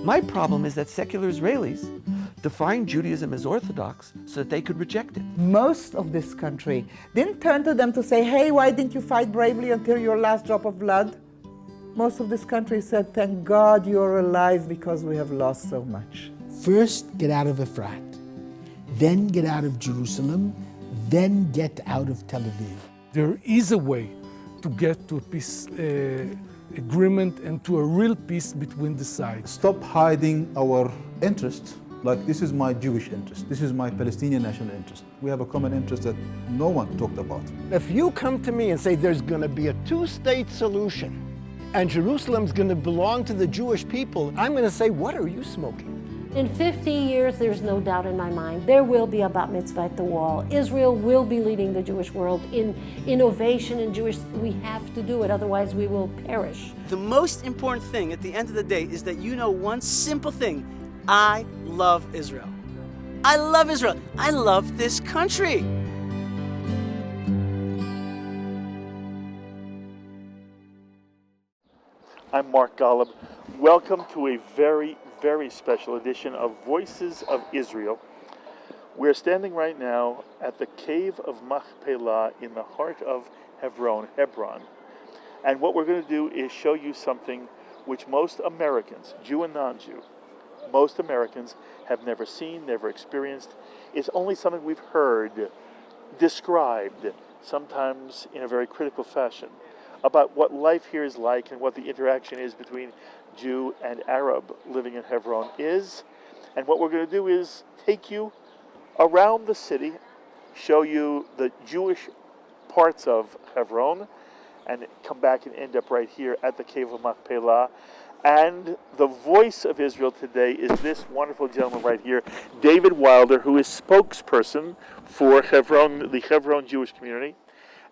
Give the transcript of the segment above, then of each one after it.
My problem is that secular Israelis define Judaism as orthodox so that they could reject it. Most of this country didn't turn to them to say, hey, why didn't you fight bravely until your last drop of blood? Most of this country said, thank God you're alive because we have lost so much. First, get out of Efrat, then get out of Jerusalem, then get out of Tel Aviv. There is a way to get to a peace agreement and to a real peace between the sides. Stop hiding our interests. Like, this is my Jewish interest, this is my Palestinian national interest. We have a common interest that no one talked about. If you come to me and say there's going to be a two-state solution and Jerusalem's going to belong to the Jewish people, I'm going to say, what are you smoking? In 50 years, there's no doubt in my mind, there will be a bat mitzvah at the wall. Israel will be leading the Jewish world in innovation in Jewish. We have to do it, otherwise we will perish. The most important thing at the end of the day is that you know one simple thing. I love Israel. I love Israel. I love this country. I'm Mark Golub. Welcome to a very, very special edition of Voices of Israel. We're standing right now at the Cave of Machpelah in the heart of Hebron. And what we're going to do is show you something which most Americans, Jew and non-Jew, most Americans have never seen, never experienced. It's only something we've heard described, sometimes in a very critical fashion, about what life here is like and what the interaction is between Jew and Arab living in Hebron is. And what we're going to do is take you around the city, show you the Jewish parts of Hebron, and come back and end up right here at the Cave of Machpelah. And the voice of Israel today is this wonderful gentleman right here, David Wilder, who is spokesperson for Hebron, the Hebron Jewish community.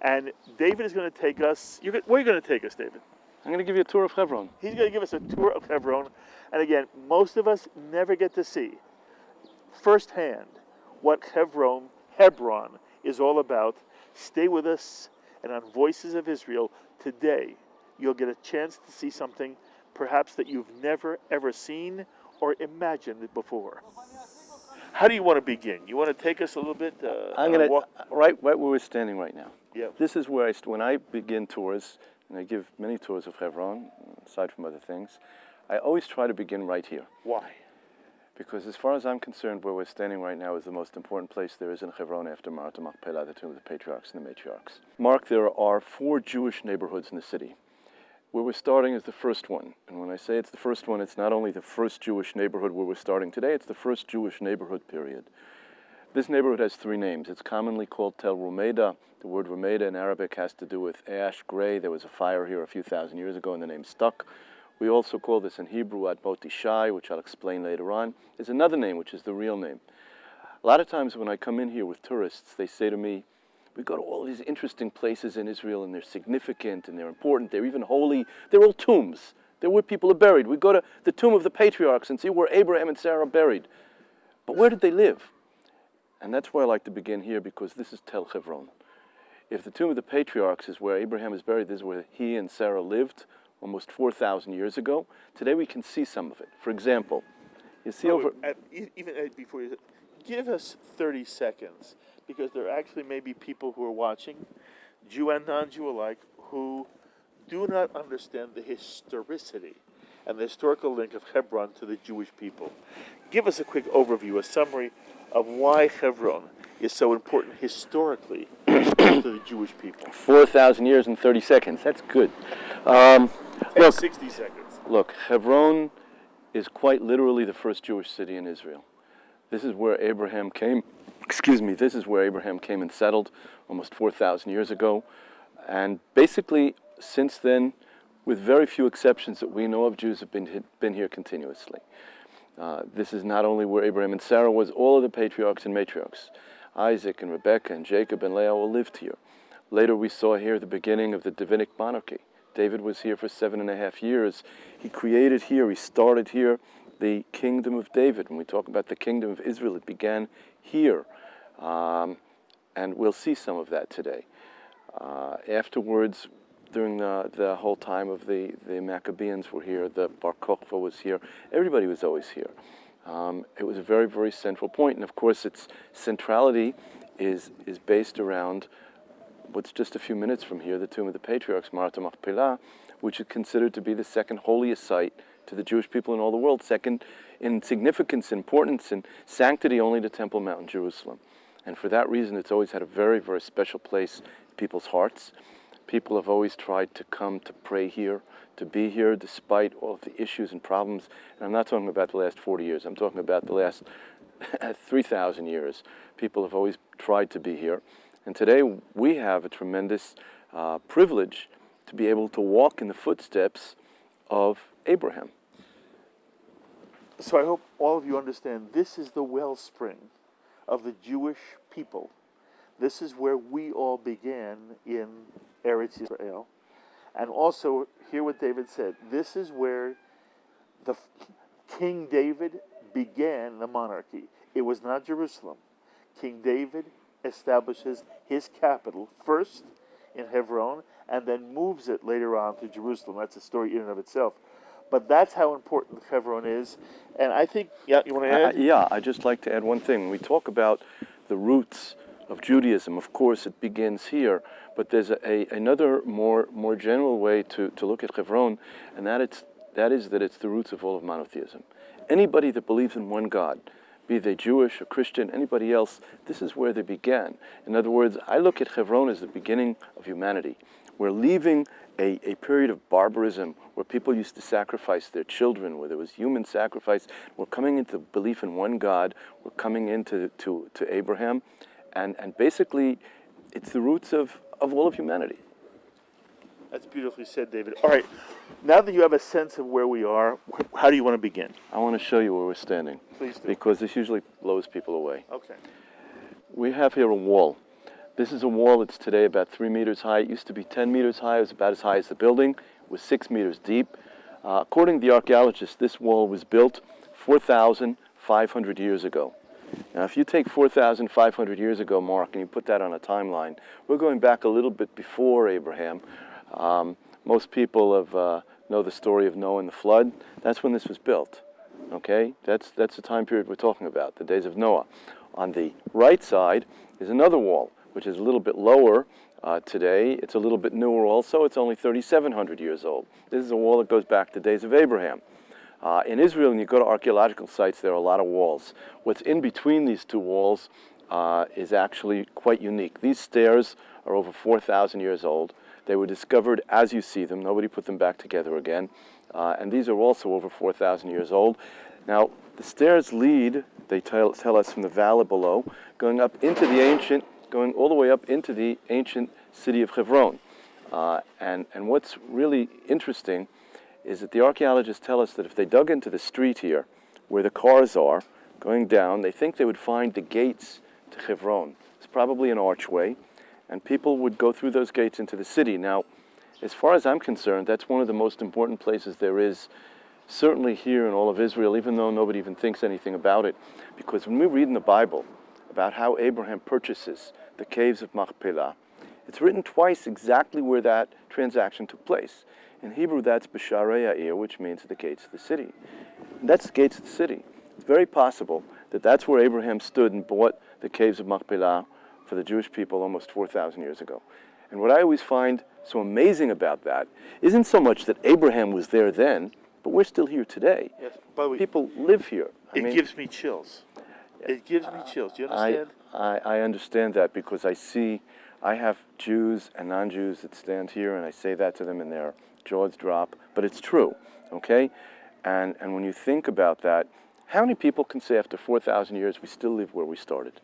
And David is going to take us, where are you going to take us, David? I'm going to give you a tour of Hebron. He's going to give us a tour of Hebron. And again, most of us never get to see firsthand what Hebron is all about. Stay with us, and on Voices of Israel today, you'll get a chance to see something perhaps that you've never ever seen or imagined before. How do you want to begin? You want to take us a little bit? I'm going to right where we're standing right now. Yeah. This is where when I begin tours, and I give many tours of Hebron, aside from other things, I always try to begin right here. Why? Because as far as I'm concerned, where we're standing right now is the most important place there is in Hebron after Mount Machpelah, the tomb of the Patriarchs and the Matriarchs. Mark, there are 4 Jewish neighborhoods in the city. Where we're starting is the first one. And when I say it's the first one, it's not only the first Jewish neighborhood where we're starting today, it's the first Jewish neighborhood, period. This neighborhood has 3 names. It's commonly called Tel Rumeda. The word Rumeda in Arabic has to do with ash, gray. There was a fire here a few thousand years ago and the name stuck. We also call this in Hebrew Admot Ishai, which I'll explain later on. There's another name, which is the real name. A lot of times when I come in here with tourists, they say to me, we go to all these interesting places in Israel, and they're significant, and they're important, they're even holy. They're all tombs. They're where people are buried. We go to the tomb of the Patriarchs and see where Abraham and Sarah are buried. But where did they live? And that's where I like to begin here, because this is Tel Hebron. If the tomb of the Patriarchs is where Abraham is buried, this is where he and Sarah lived almost 4,000 years ago. Today we can see some of it. For example, you see Before you give us 30 seconds, because there actually may be people who are watching, Jew and non-Jew alike, who do not understand the historicity and the historical link of Hebron to the Jewish people. Give us a quick overview, a summary of why Hebron is so important historically to the Jewish people. 4,000 years and 30 seconds. That's good. Look, 60 seconds. Look, Hebron is quite literally the first Jewish city in Israel. This is where Abraham came. This is where Abraham came and settled almost 4,000 years ago. And basically, since then, with very few exceptions that we know of, Jews have been here continuously. This is not only where Abraham and Sarah was, all of the patriarchs and matriarchs, Isaac and Rebekah and Jacob and Leah all lived here. Later we saw here the beginning of the Davidic monarchy. David was here for 7.5 years. He created here, he started here, the kingdom of David. When we talk about the kingdom of Israel, it began here. And we'll see some of that today. Afterwards, during the whole time of the Maccabeans were here, the Bar Kokhba was here, everybody was always here. It was a very, very central point, and of course its centrality is based around what's just a few minutes from here, the tomb of the Patriarchs, Ma'arat Machpelah, which is considered to be the second holiest site to the Jewish people in all the world, second in significance, importance, and sanctity only to Temple Mount in Jerusalem. And for that reason, it's always had a very, very special place in people's hearts. People have always tried to come to pray here, to be here, despite all of the issues and problems. And I'm not talking about the last 40 years, I'm talking about the last 3,000 years. People have always tried to be here. And today we have a tremendous privilege to be able to walk in the footsteps of Abraham. So I hope all of you understand this is the wellspring of the Jewish people. This is where we all began in Eretz Israel. And also, hear what David said, this is where the King David began the monarchy. It was not Jerusalem. King David establishes his capital first in Hebron and then moves it later on to Jerusalem. That's a story in and of itself. But that's how important Hebron is. And I think, yeah, you want to add? Yeah, I'd just like to add one thing. When we talk about the roots of Judaism, of course it begins here, but there's another more general way to look at Hebron, and that is that it's the roots of all of monotheism. Anybody that believes in one God, be they Jewish or Christian, anybody else, this is where they began. In other words, I look at Hebron as the beginning of humanity. We're leaving a period of barbarism where people used to sacrifice their children, where there was human sacrifice. We're coming into belief in one God. We're coming into to Abraham. And basically, it's the roots of all of humanity. That's beautifully said, David. All right, now that you have a sense of where we are, how do you want to begin? I want to show you where we're standing. Please do. Because this usually blows people away. Okay. We have here a wall. This is a wall that's today about 3 meters high. It used to be 10 meters high. It was about as high as the building. It was 6 meters deep. According to the archaeologists, this wall was built 4,500 years ago. Now, if you take 4,500 years ago, Mark, and you put that on a timeline, we're going back a little bit before Abraham. Most people know the story of Noah and the flood. That's when this was built. Okay, that's the time period we're talking about, the days of Noah. On the right side is another wall, which is a little bit lower today. It's a little bit newer also. It's only 3,700 years old. This is a wall that goes back to the days of Abraham. In Israel, when you go to archaeological sites, there are a lot of walls. What's in between these two walls is actually quite unique. These stairs are over 4,000 years old. They were discovered as you see them. Nobody put them back together again. And these are also over 4,000 years old. Now, the stairs lead, they tell us, from the valley below, going all the way up into the ancient city of Hebron. And what's really interesting is that the archaeologists tell us that if they dug into the street here, where the cars are, going down, they think they would find the gates to Hebron. It's probably an archway, and people would go through those gates into the city. Now, as far as I'm concerned, that's one of the most important places there is, certainly here in all of Israel, even though nobody even thinks anything about it. Because when we read in the Bible about how Abraham purchases the caves of Machpelah, it's written twice exactly where that transaction took place. In Hebrew, that's B'sharei Ha'ir, which means the gates of the city. And that's the gates of the city. It's very possible that that's where Abraham stood and bought the caves of Machpelah for the Jewish people almost 4,000 years ago. And what I always find so amazing about that isn't so much that Abraham was there then, but we're still here today. Yes. By the way, people live here. It gives me chills. It gives me chills. Do you understand? I understand that because I have Jews and non-Jews that stand here, and I say that to them and their jaws drop, but it's true, okay? And when you think about that, how many people can say after 4,000 years we still live where we started?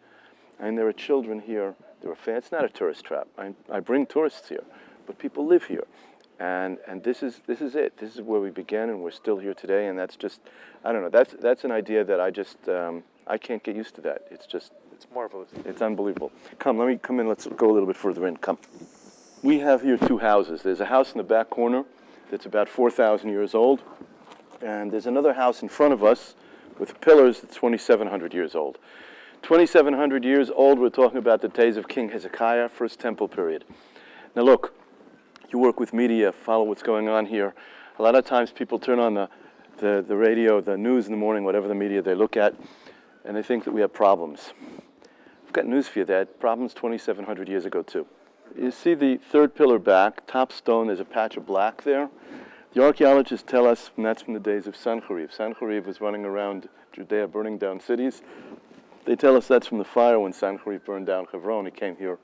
And there are children here, there are fans. It's not a tourist trap. I bring tourists here, but people live here. And this is it. This is where we began, and we're still here today, and that's just, I don't know, that's an idea that I just, I can't get used to that. It's marvelous. It's unbelievable. Come, let me come in, let's go a little bit further in, come. We have here two houses. There's a house in the back corner that's about 4,000 years old, and there's another house in front of us with pillars that's 2,700 years old. 2,700 years old, we're talking about the days of King Hezekiah, first temple period. Now look, you work with media, follow what's going on here. A lot of times people turn on the radio, the news in the morning, whatever the media they look at, and they think that we have problems. I've got news for you. They had problems 2,700 years ago too. You see the third pillar back, top stone, there's a patch of black there. The archaeologists tell us, and that's from the days of Sancheriv. Sancheriv was running around Judea burning down cities. They tell us that's from the fire when Sancheriv burned down Hebron. He came here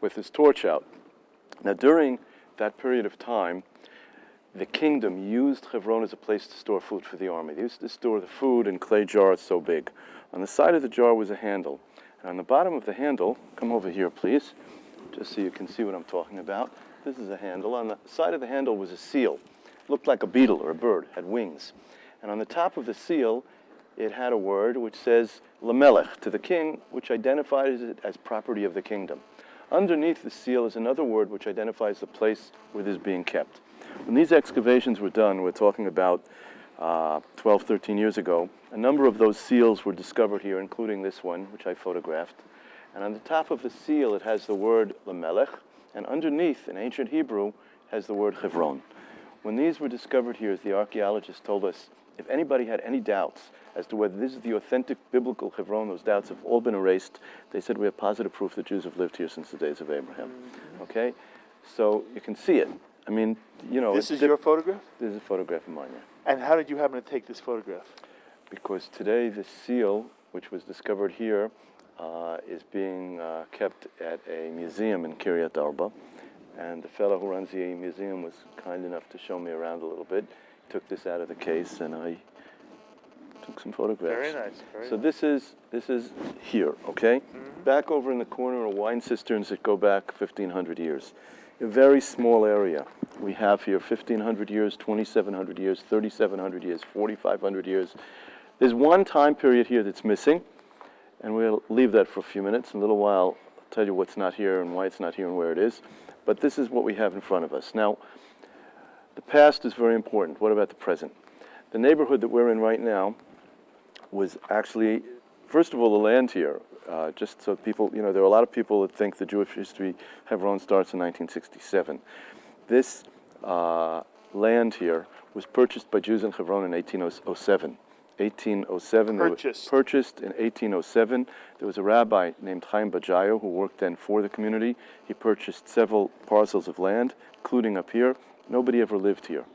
with his torch out. Now during that period of time, the kingdom used Hebron as a place to store food for the army. They used to store the food in clay jars so big. On the side of the jar was a handle. And on the bottom of the handle, come over here please, just so you can see what I'm talking about. This is a handle. On the side of the handle was a seal. Looked like a beetle or a bird, had wings. And on the top of the seal, it had a word which says Lamelech, to the king, which identifies it as property of the kingdom. Underneath the seal is another word which identifies the place where this is being kept. When these excavations were done, we're talking about 12, 13 years ago, a number of those seals were discovered here, including this one, which I photographed. And on the top of the seal, it has the word Lamelech, and underneath, in ancient Hebrew, has the word Hebron. When these were discovered here, as the archaeologists told us, if anybody had any doubts as to whether this is the authentic biblical Hebron, those doubts have all been erased. They said we have positive proof that Jews have lived here since the days of Abraham. Okay? So you can see it. I mean, you know. This is your photograph? This is a photograph of mine, yeah. And how did you happen to take this photograph? Because today the seal, which was discovered here, is being kept at a museum in Kiryat Arba. And the fellow who runs the museum was kind enough to show me around a little bit. Took this out of the case, and I took some photographs. Very nice. Very so nice. this is here, okay? Back over in the corner are wine cisterns that go back 1,500 years. A very small area. We have here 1,500 years, 2,700 years, 3,700 years, 4,500 years. There's one time period here that's missing, and we'll leave that for a few minutes. In a little while, I'll tell you what's not here and why it's not here and where it is. But this is what we have in front of us. Now, the past is very important. What about the present? The neighborhood that we're in right now was actually, first of all, the land here, just so people, you know, there are a lot of people that think the Jewish history, Hebron starts in 1967. This land here was purchased by Jews in Hebron in 1807. 1807. Purchased in 1807. There was a rabbi named Chaim Bajayo who worked then for the community. He purchased several parcels of land, including up here. Nobody ever lived here.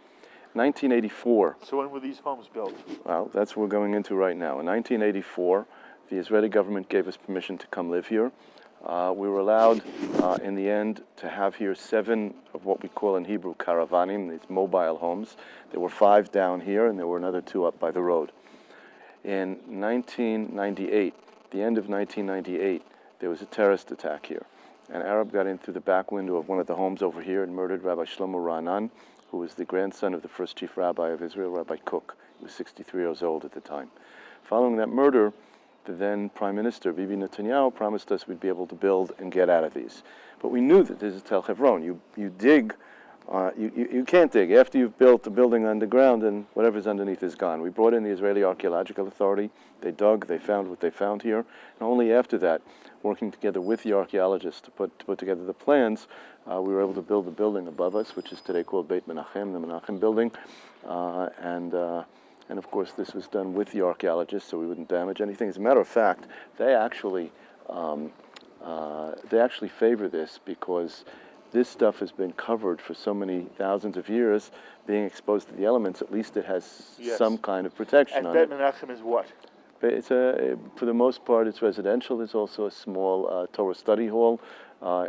1984. So when were these homes built? Well, that's what we're going into right now. In 1984, the Israeli government gave us permission to come live here. We were allowed, in the end, to have here 7 of what we call in Hebrew karavanim, these mobile homes. There were 5 down here, and there were another 2 up by the road. In 1998, the end of 1998, there was a terrorist attack here. An Arab got in through the back window of one of the homes over here and murdered Rabbi Shlomo Ra'anan, who was the grandson of the first chief rabbi of Israel, Rabbi Kook. He was 63 years old at the time. Following that murder, the then Prime Minister, Bibi Netanyahu, promised us we'd be able to build and get out of these. But we knew that this is Tel Hebron. You dig, you can't dig. After you've built the building underground, and whatever's underneath is gone. We brought in the Israeli Archaeological Authority. They dug, they found what they found here. And only after that, working together with the archaeologists to put together the plans, we were able to build the building above us, which is today called Beit Menachem, the Menachem building. And of course, this was done with the archaeologists, so we wouldn't damage anything. As a matter of fact, they actually favor this because this stuff has been covered for so many thousands of years, being exposed to the elements. At least it has some kind of protection on it. And Beit Menachem is what? It's for the most part, it's residential. There's also a small Torah study hall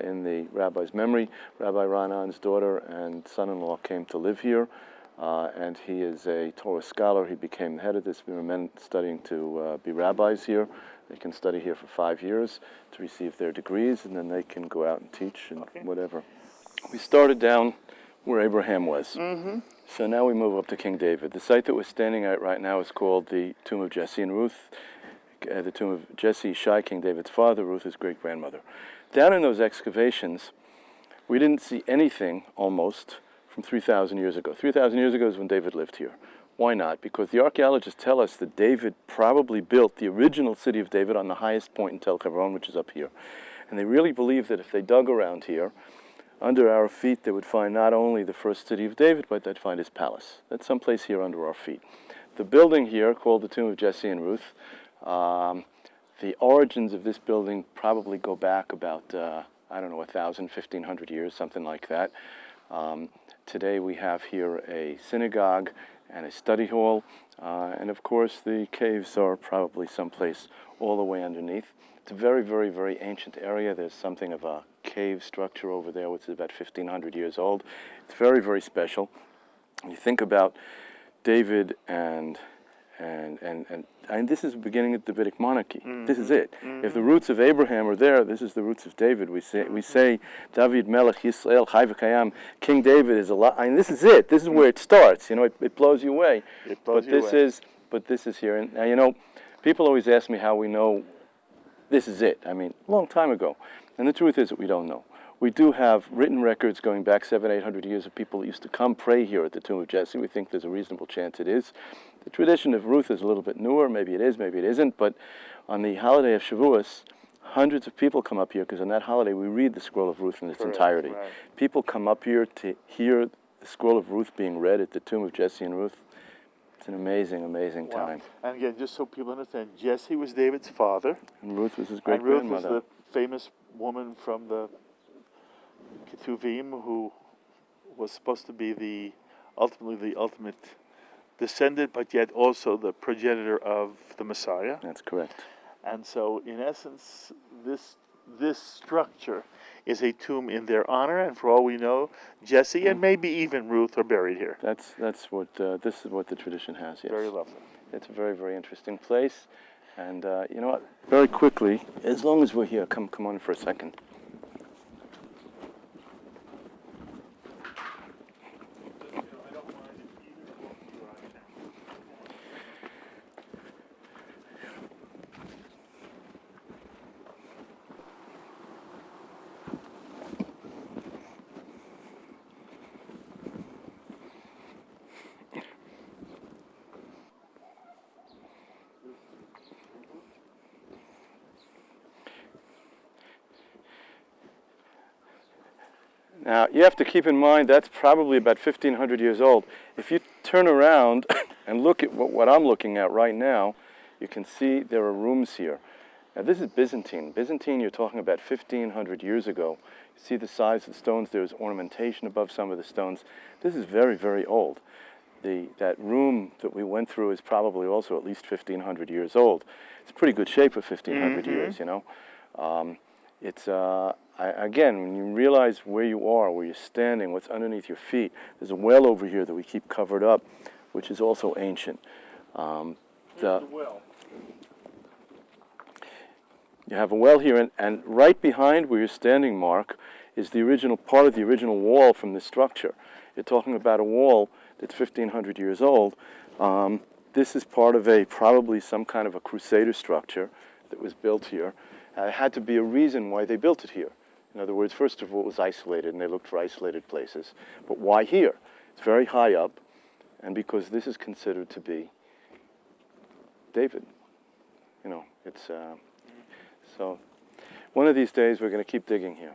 in the rabbi's memory. Rabbi Ra'anan's daughter and son-in-law came to live here. And he is a Torah scholar. He became the head of this. We were men studying to be rabbis here. They can study here for 5 years to receive their degrees, and then they can go out and teach and whatever. We started down where Abraham was. So now we move up to King David. The site that we're standing at right now is called the tomb of Jesse and Ruth. The tomb of Jesse, Shai, King David's father, Ruth, his great-grandmother. Down in those excavations, we didn't see anything, almost, from 3,000 years ago. 3,000 years ago is when David lived here. Why not? Because the archaeologists tell us that David probably built the original city of David on the highest point in Tel Hebron, which is up here. And they really believe that if they dug around here, under our feet they would find not only the first city of David, but they'd find his palace. That's someplace here under our feet. The building here, called the Tomb of Jesse and Ruth, the origins of this building probably go back about, I don't know, 1,000, 1,500 years, something like that. Today we have here a synagogue and a study hall, and of course the caves are probably someplace all the way underneath. It's a very, very, very ancient area. There's something of a cave structure over there which is about 1,500 years old. It's very, very special. You think about David and this is the beginning of the Davidic monarchy. This is it. If the roots of Abraham are there, this is the roots of David. We say David Melech Yisrael Chai v'Kayam. King David is a lot. I mean, this is it. This is where it starts. You know, it blows you away. But this is here. And now, you know, people always ask me how we know this is it. I mean, a long time ago. And the truth is that we don't know. We do have written records going back 700, 800 years of people that used to come pray here at the Tomb of Jesse. We think there's a reasonable chance it is. The tradition of Ruth is a little bit newer. Maybe it is, maybe it isn't. But on the holiday of Shavuos, hundreds of people come up here because on that holiday we read the scroll of Ruth in its entirety. Right. People come up here to hear the scroll of Ruth being read at the Tomb of Jesse and Ruth. It's an amazing, amazing time. And again, just so people understand, Jesse was David's father. And Ruth was his great-grandmother. And Ruth was the famous woman from the Ketuvim who was supposed to be ultimately the ultimate descendant, but yet also the progenitor of the Messiah. That's correct. And so, in essence, this structure is a tomb in their honor, and for all we know, Jesse and maybe even Ruth are buried here. That's what this is what the tradition has. Yes. Very lovely. It's a very, very interesting place, and you know what? Very quickly, as long as we're here, come on for a second. Now, you have to keep in mind that's probably about 1,500 years old. If you turn around and look at what I'm looking at right now, you can see there are rooms here. Now, this is Byzantine. Byzantine, you're talking about 1,500 years ago. You see the size of the stones. There's ornamentation above some of the stones. This is very, very old. That room that we went through is probably also at least 1,500 years old. It's pretty good shape for 1,500 years, you know. Again, when you realize where you are, where you're standing, what's underneath your feet, there's a well over here that we keep covered up, which is also ancient. The well. You have a well here, and right behind where you're standing, Mark, is the original part of the original wall from this structure. You're talking about a wall that's 1,500 years old. This is part of probably some kind of a crusader structure that was built here. It had to be a reason why they built it here. In other words, first of all, it was isolated, and they looked for isolated places. But why here? It's very high up, and because this is considered to be David. You know, it's so. One of these days, we're going to keep digging here.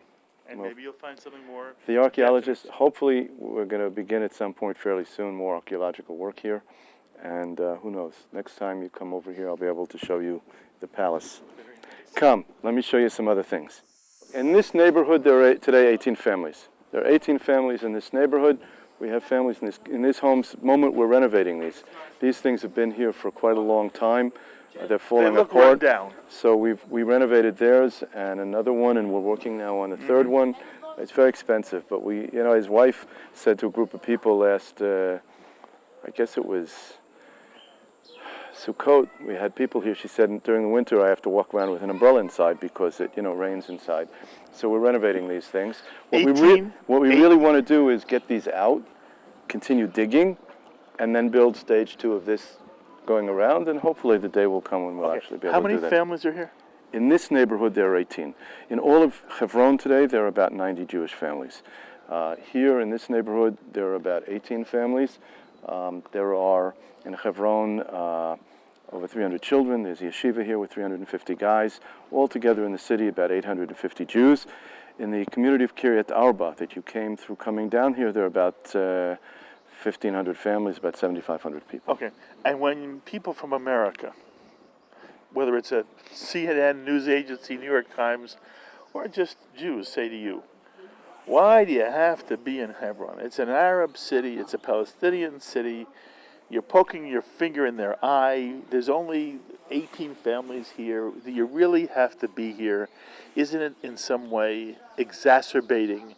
And maybe you'll find something more. The archaeologists, hopefully, we're going to begin at some point fairly soon more archaeological work here. And who knows, next time you come over here, I'll be able to show you the palace. Come, let me show you some other things. In this neighborhood, there are today 18 families. There are 18 families in this neighborhood. We have families in this home. Moment we're renovating these. These things have been here for quite a long time. They're falling apart. Run down. So we renovated theirs and another one, and we're working now on the third one. It's very expensive, but his wife said to a group of people last, I guess it was Sukkot, we had people here. She said during the winter I have to walk around with an umbrella inside because it rains inside. So we're renovating these things. What we really want to do is get these out, continue digging, and then build stage 2 of this going around, and hopefully the day will come when we'll actually be able to do that. How many families are here? In this neighborhood there are 18. In all of Hebron today there are about 90 Jewish families. Here in this neighborhood there are about 18 families. There are in Hebron over 300 children. There's a yeshiva here with 350 guys. Altogether in the city, about 850 Jews. In the community of Kiryat Arba that you came through coming down here, there are about 1,500 families, about 7,500 people. Okay, and when people from America, whether it's a CNN news agency, New York Times, or just Jews, say to you, why do you have to be in Hebron? It's an Arab city, it's a Palestinian city, you're poking your finger in their eye, there's only 18 families here, do you really have to be here? Isn't it in some way exacerbating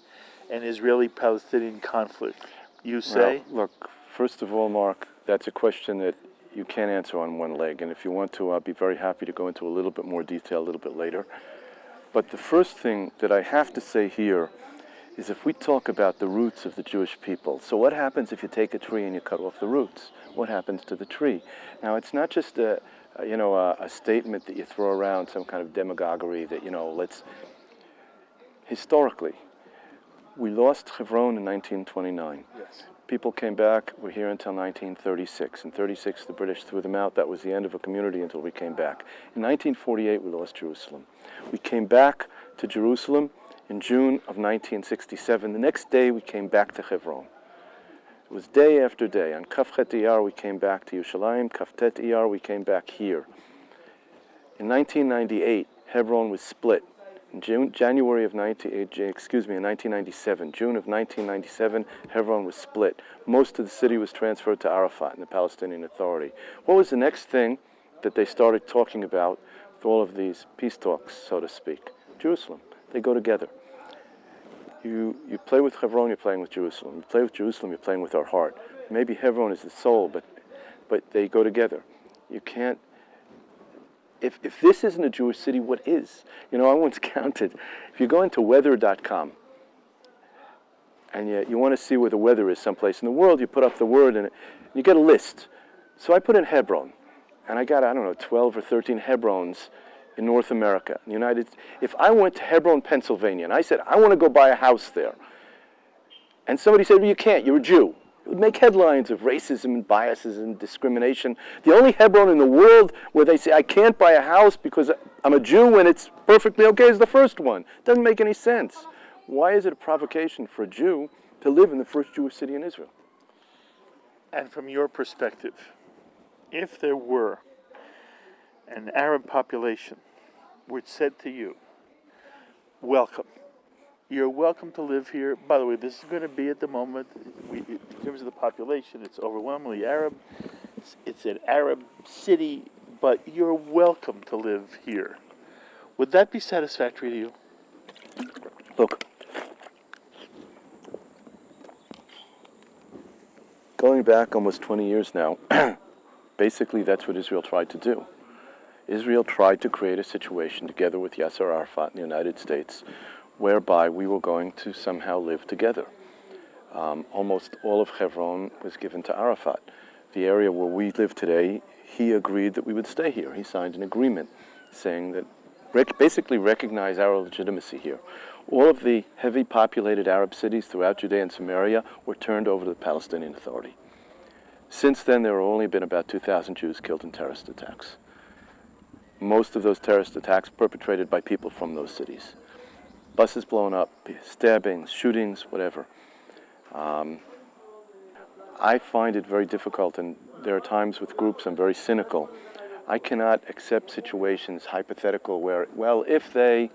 an Israeli-Palestinian conflict, you say? Well, look, first of all, Mark, that's a question that you can't answer on one leg, and if you want to, I'll be very happy to go into a little bit more detail a little bit later. But the first thing that I have to say here is if we talk about the roots of the Jewish people, so what happens if you take a tree and you cut off the roots? What happens to the tree? Now, it's not just a statement that you throw around, some kind of demagoguery that, historically, we lost Hebron in 1929. Yes. People came back, were here until 1936. In 36, the British threw them out. That was the end of a community until we came back. In 1948, we lost Jerusalem. We came back to Jerusalem in June of 1967. The next day, we came back to Hebron. It was day after day. On Kafchet Iyar, we came back to Yerushalayim. Kaftet Iyar, we came back here. In 1998, Hebron was split. In in 1997, June of 1997, Hebron was split. Most of the city was transferred to Arafat and the Palestinian Authority. What was the next thing that they started talking about with all of these peace talks, so to speak? Jerusalem. They go together. You play with Hebron, you're playing with Jerusalem. You play with Jerusalem, you're playing with our heart. Maybe Hebron is the soul, but they go together. You can't. If this isn't a Jewish city, what is? I once counted. If you go into weather.com and you want to see where the weather is someplace in the world, you put up the word and you get a list. So I put in Hebron, and I got, 12 or 13 Hebrons in North America, in the United States. If I went to Hebron, Pennsylvania, and I said, I want to go buy a house there, and somebody said, well, you can't, you're a Jew. It would make headlines of racism and biases and discrimination. The only Hebron in the world where they say, I can't buy a house because I'm a Jew and it's perfectly okay is the first one. Doesn't make any sense. Why is it a provocation for a Jew to live in the first Jewish city in Israel? And from your perspective, if there were an Arab population which said to you, welcome, you're welcome to live here. By the way, this is going to be at the moment, in terms of the population, it's overwhelmingly Arab. It's an Arab city, but you're welcome to live here. Would that be satisfactory to you? Look, going back almost 20 years now, basically that's what Israel tried to do. Israel tried to create a situation together with Yasser Arafat in the United States whereby we were going to somehow live together. Almost all of Hebron was given to Arafat. The area where we live today, he agreed that we would stay here. He signed an agreement saying that basically recognize our legitimacy here. All of the heavy populated Arab cities throughout Judea and Samaria were turned over to the Palestinian Authority. Since then, there have only been about 2,000 Jews killed in terrorist attacks. Most of those terrorist attacks perpetrated by people from those cities. Buses blown up, stabbings, shootings, whatever. I find it very difficult, and there are times with groups I'm very cynical. I cannot accept situations, hypothetical, where, well, if they,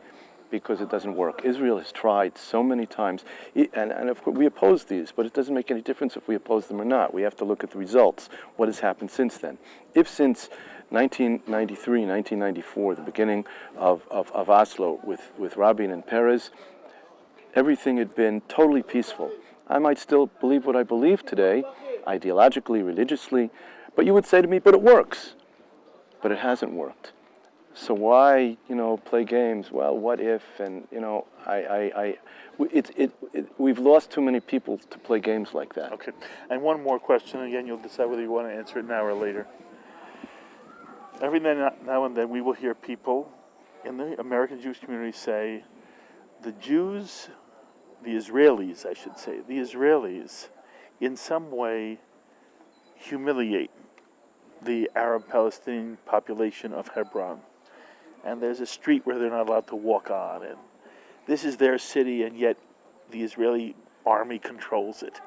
because it doesn't work. Israel has tried so many times, and of course we oppose these, but it doesn't make any difference if we oppose them or not. We have to look at the results. What has happened since then? If since 1993, 1994, the beginning of Oslo with Rabin and Peres, everything had been totally peaceful. I might still believe what I believe today, ideologically, religiously, but you would say to me, but it works. But it hasn't worked. So why, play games? Well, what if? And, we've lost too many people to play games like that. Okay. And one more question. Again, you'll decide whether you want to answer it now or later. Every now and then we will hear people in the American Jewish community say, the Jews, the Israelis, I should say, the Israelis in some way humiliate the Arab-Palestinian population of Hebron. And there's a street where they're not allowed to walk on. And this is their city, and yet the Israeli army controls it,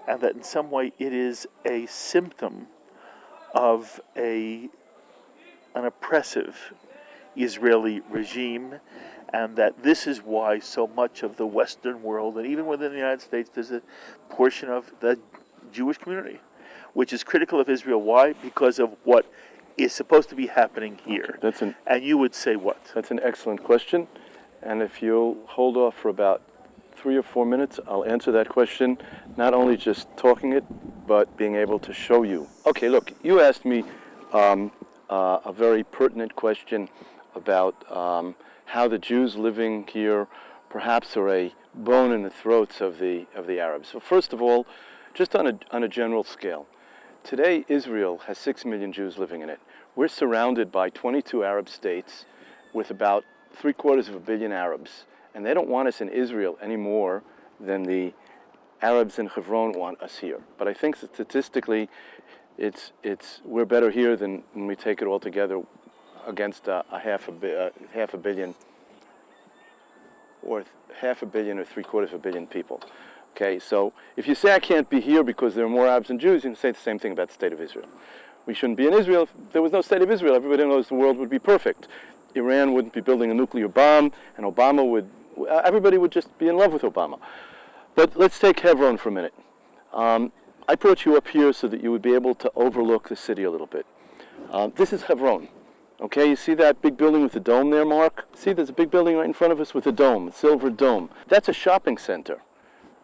and that in some way it is a symptom of an oppressive Israeli regime, and that this is why so much of the Western world, and even within the United States, there's a portion of the Jewish community which is critical of Israel. Why? Because of what is supposed to be happening here. And you would say what? That's an excellent question, and if you'll hold off for about 3 or 4 minutes, I'll answer that question, not only just talking it, but being able to show you. Okay, look, you asked me a very pertinent question about how the Jews living here perhaps are a bone in the throats of the Arabs. So first of all, just on a general scale, today Israel has 6 million Jews living in it. We're surrounded by 22 Arab states with about 750 million Arabs, and they don't want us in Israel any more than the Arabs in Hebron want us here. But I think statistically, we're better here than when we take it all together against half a billion or 750 million people. Okay, so if you say I can't be here because there are more Arabs than Jews, you can say the same thing about the state of Israel. We shouldn't be in Israel. If there was no state of Israel, everybody knows the world would be perfect. Iran wouldn't be building a nuclear bomb, and everybody would just be in love with Obama. But let's take Hebron for a minute. I brought you up here so that you would be able to overlook the city a little bit. This is Hebron. Okay, you see that big building with the dome there, Mark? See, there's a big building right in front of us with a dome, a silver dome. That's a shopping center.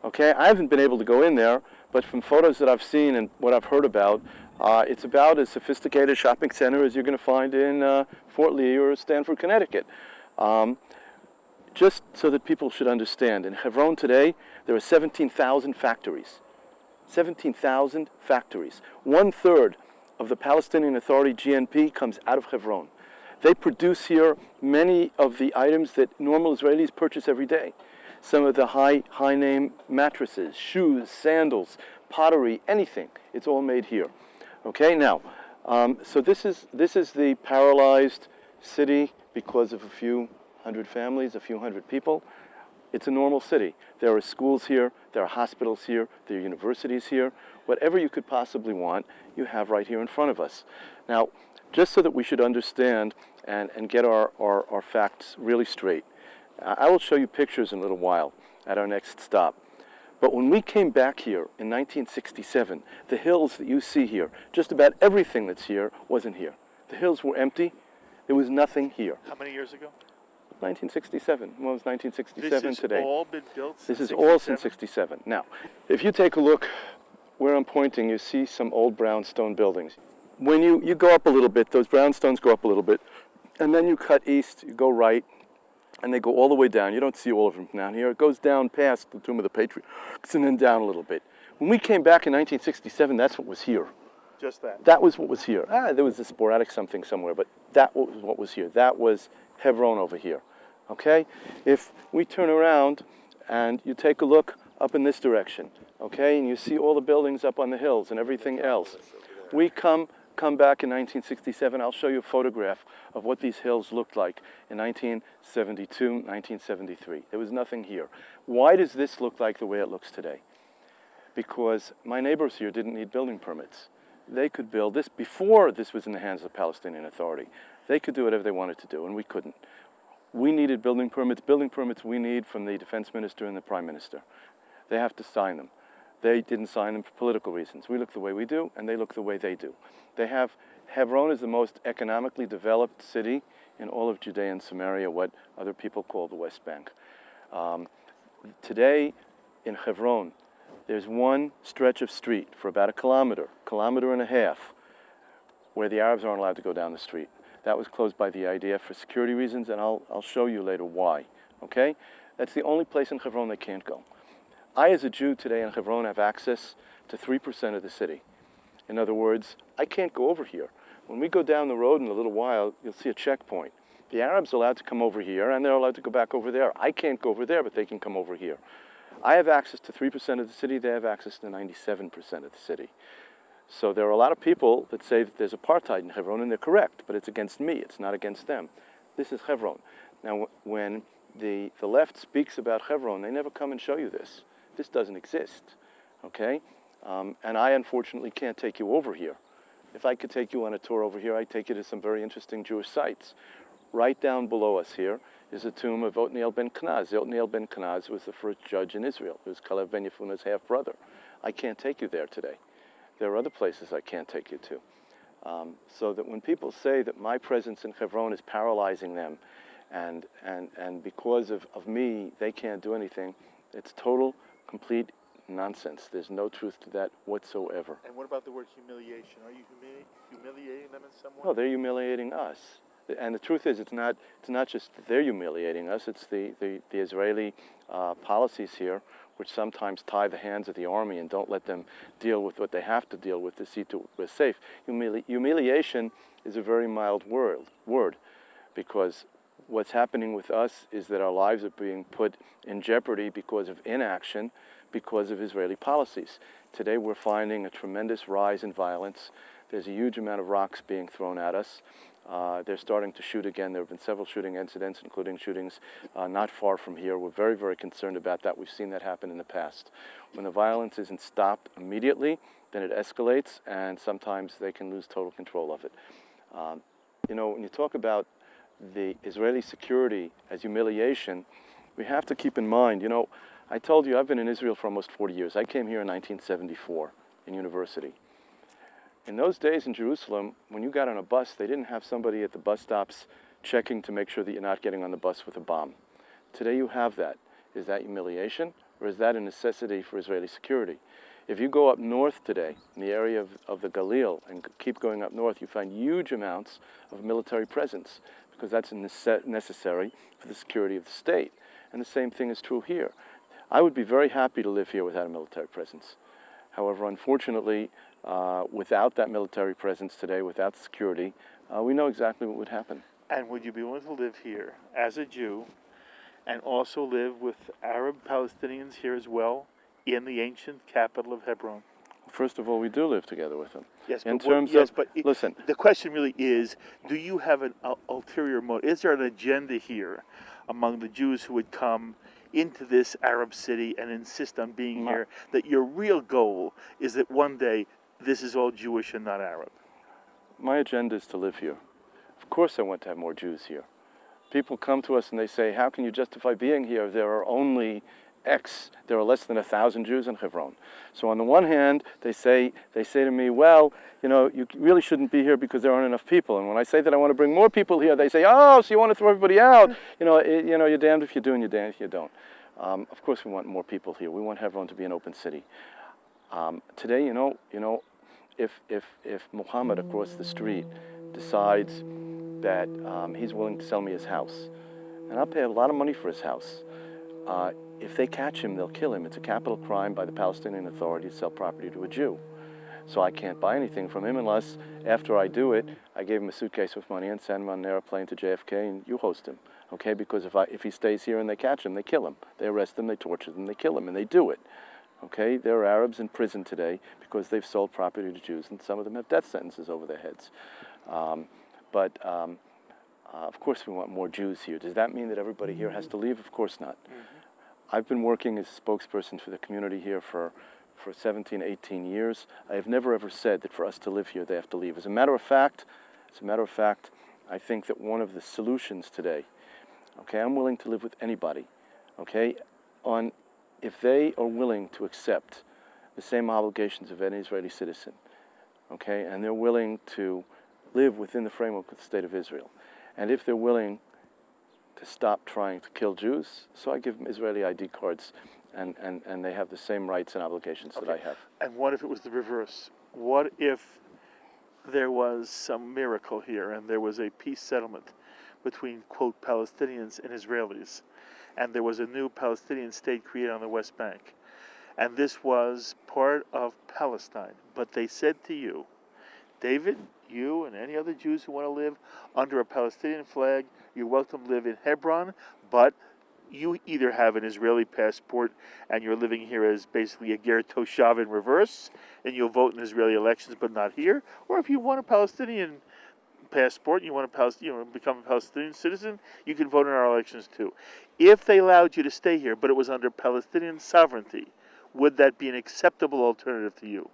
Okay, I haven't been able to go in there, but from photos that I've seen and what I've heard about, it's about as sophisticated a shopping center as you're going to find in Fort Lee or Stamford, Connecticut. Just so that people should understand, in Hebron today, there are 17,000 factories. 17,000 factories. 1/3 of the Palestinian Authority GNP comes out of Hebron. They produce here many of the items that normal Israelis purchase every day. Some of the high-name mattresses, shoes, sandals, pottery, anything. It's all made here. Okay, now, so this is the paralyzed city because of a few hundred families, a few hundred people. It's a normal city. There are schools here, there are hospitals here, there are universities here. Whatever you could possibly want, you have right here in front of us. Now, just so that we should understand and get our facts really straight, I will show you pictures in a little while at our next stop. But when we came back here in 1967, the hills that you see here, just about everything that's here wasn't here. The hills were empty. There was nothing here. How many years ago? 1967. When was 1967 today? This has all been built since 67? This is all since 67. Now, if you take a look where I'm pointing, you see some old brownstone buildings. When you go up a little bit, those brownstones go up a little bit, and then you cut east, you go right, and they go all the way down. You don't see all of them down here. It goes down past the Tomb of the Patriarchs and then down a little bit. When we came back in 1967, that's what was here. Just that? That was what was here. There was a sporadic something somewhere, but that was what was here. That was Hebron over here. Okay? If we turn around and you take a look up in this direction, okay, and you see all the buildings up on the hills and everything else, we come back in 1967, I'll show you a photograph of what these hills looked like in 1972, 1973. There was nothing here. Why does this look like the way it looks today? Because my neighbors here didn't need building permits. They could build this before this was in the hands of the Palestinian Authority. They could do whatever they wanted to do, and we couldn't. We needed building permits we need from the defense minister and the prime minister. They have to sign them. They didn't sign them for political reasons. We look the way we do, and they look the way they do. Hebron is the most economically developed city in all of Judea and Samaria, what other people call the West Bank. Today in Hebron, there's one stretch of street for about a kilometer and a half, where the Arabs aren't allowed to go down the street. That was closed by the IDF for security reasons, and I'll show you later why. Okay? That's the only place in Hebron they can't go. I, as a Jew today in Hebron, have access to 3% of the city. In other words, I can't go over here. When we go down the road in a little while, you'll see a checkpoint. The Arabs are allowed to come over here, and they're allowed to go back over there. I can't go over there, but they can come over here. I have access to 3% of the city. They have access to 97% of the city. So there are a lot of people that say that there's apartheid in Hebron, and they're correct, but it's against me. It's not against them. This is Hebron. Now, when the left speaks about Hebron, they never come and show you this. This doesn't exist, okay? And I unfortunately can't take you over here. If I could take you on a tour over here, I'd take you to some very interesting Jewish sites. Right down below us here is the tomb of Othniel ben Kenaz. Othniel ben Kenaz was the first judge in Israel. He was Kalev ben Yefuneh's half-brother. I can't take you there today. There are other places I can't take you to. So that when people say that my presence in Hebron is paralyzing them, and because of me, they can't do anything, it's total, complete nonsense. There's no truth to that whatsoever. And what about the word humiliation? Are you humiliating them in some way? No, they're humiliating us. And the truth is, it's not just that they're humiliating us, it's the Israeli policies here, which sometimes tie the hands of the army and don't let them deal with what they have to deal with to see to we're safe. Humiliation is a very mild word, because what's happening with us is that our lives are being put in jeopardy because of inaction, because of Israeli policies. Today we're finding a tremendous rise in violence. There's a huge amount of rocks being thrown at us. They're starting to shoot again. There have been several shooting incidents, including shootings not far from here. We're very, very concerned about that. We've seen that happen in the past. When the violence isn't stopped immediately, then it escalates, and sometimes they can lose total control of it. You know, when you talk about the Israeli security as humiliation, we have to keep in mind, you know, I told you I've been in Israel for almost 40 years. I came here in 1974 in university. In those days in Jerusalem, when you got on a bus, they didn't have somebody at the bus stops checking to make sure that you're not getting on the bus with a bomb. Today you have that. Is that humiliation, or is that a necessity for Israeli security? If you go up north today, in the area of the Galil, and keep going up north, you find huge amounts of military presence, because that's necessary for the security of the state. And the same thing is true here. I would be very happy to live here without a military presence. However, unfortunately, without that military presence today, without security, we know exactly what would happen. And would you be willing to live here as a Jew and also live with Arab Palestinians here as well in the ancient capital of Hebron? First of all, we do live together with them. Yes, listen, the question really is, do you have an ulterior motive? Is there an agenda here among the Jews who would come into this Arab city and insist on being here, that your real goal is that one day this is all Jewish and not Arab? My agenda is to live here. Of course I want to have more Jews here. People come to us and they say, how can you justify being here? There are only X. There are less than 1,000 Jews in Hebron. So on the one hand, they say to me, well, you know, you really shouldn't be here because there aren't enough people. And when I say that I want to bring more people here, they say, oh, so you want to throw everybody out? You're damned if you do and you're damned if you don't. Of course we want more people here. We want Hebron to be an open city. Today, you know, if Muhammad across the street decides that he's willing to sell me his house, and I'll pay a lot of money for his house, if they catch him, they'll kill him. It's a capital crime by the Palestinian Authority to sell property to a Jew. So I can't buy anything from him unless, after I do it, I gave him a suitcase with money and send him on an airplane to JFK and you host him. Okay, because if he stays here and they catch him, they kill him. They arrest him, they torture him, they kill him, and they do it. Okay, there are Arabs in prison today because they've sold property to Jews, and some of them have death sentences over their heads. Of course we want more Jews here. Does that mean that everybody here has to leave? Of course not. I've been working as a spokesperson for the community here for 17, 18 years. I have never ever said that for us to live here they have to leave. As a matter of fact, I think that one of the solutions today, okay, I'm willing to live with anybody, okay, if they are willing to accept the same obligations of any Israeli citizen, okay, and they're willing to live within the framework of the State of Israel, and if they're willing to stop trying to kill Jews, so I give them Israeli ID cards, and they have the same rights and obligations that I have. And what if it was the reverse? What if there was some miracle here and there was a peace settlement between, quote, Palestinians and Israelis, and there was a new Palestinian state created on the West Bank, and this was part of Palestine, but they said to you, David, you and any other Jews who want to live under a Palestinian flag, you're welcome to live in Hebron, but you either have an Israeli passport and you're living here as basically a ger toshav in reverse, and you'll vote in Israeli elections but not here, or if you want a Palestinian passport, you want to become a Palestinian citizen, you can vote in our elections too. If they allowed you to stay here, but it was under Palestinian sovereignty, would that be an acceptable alternative to you?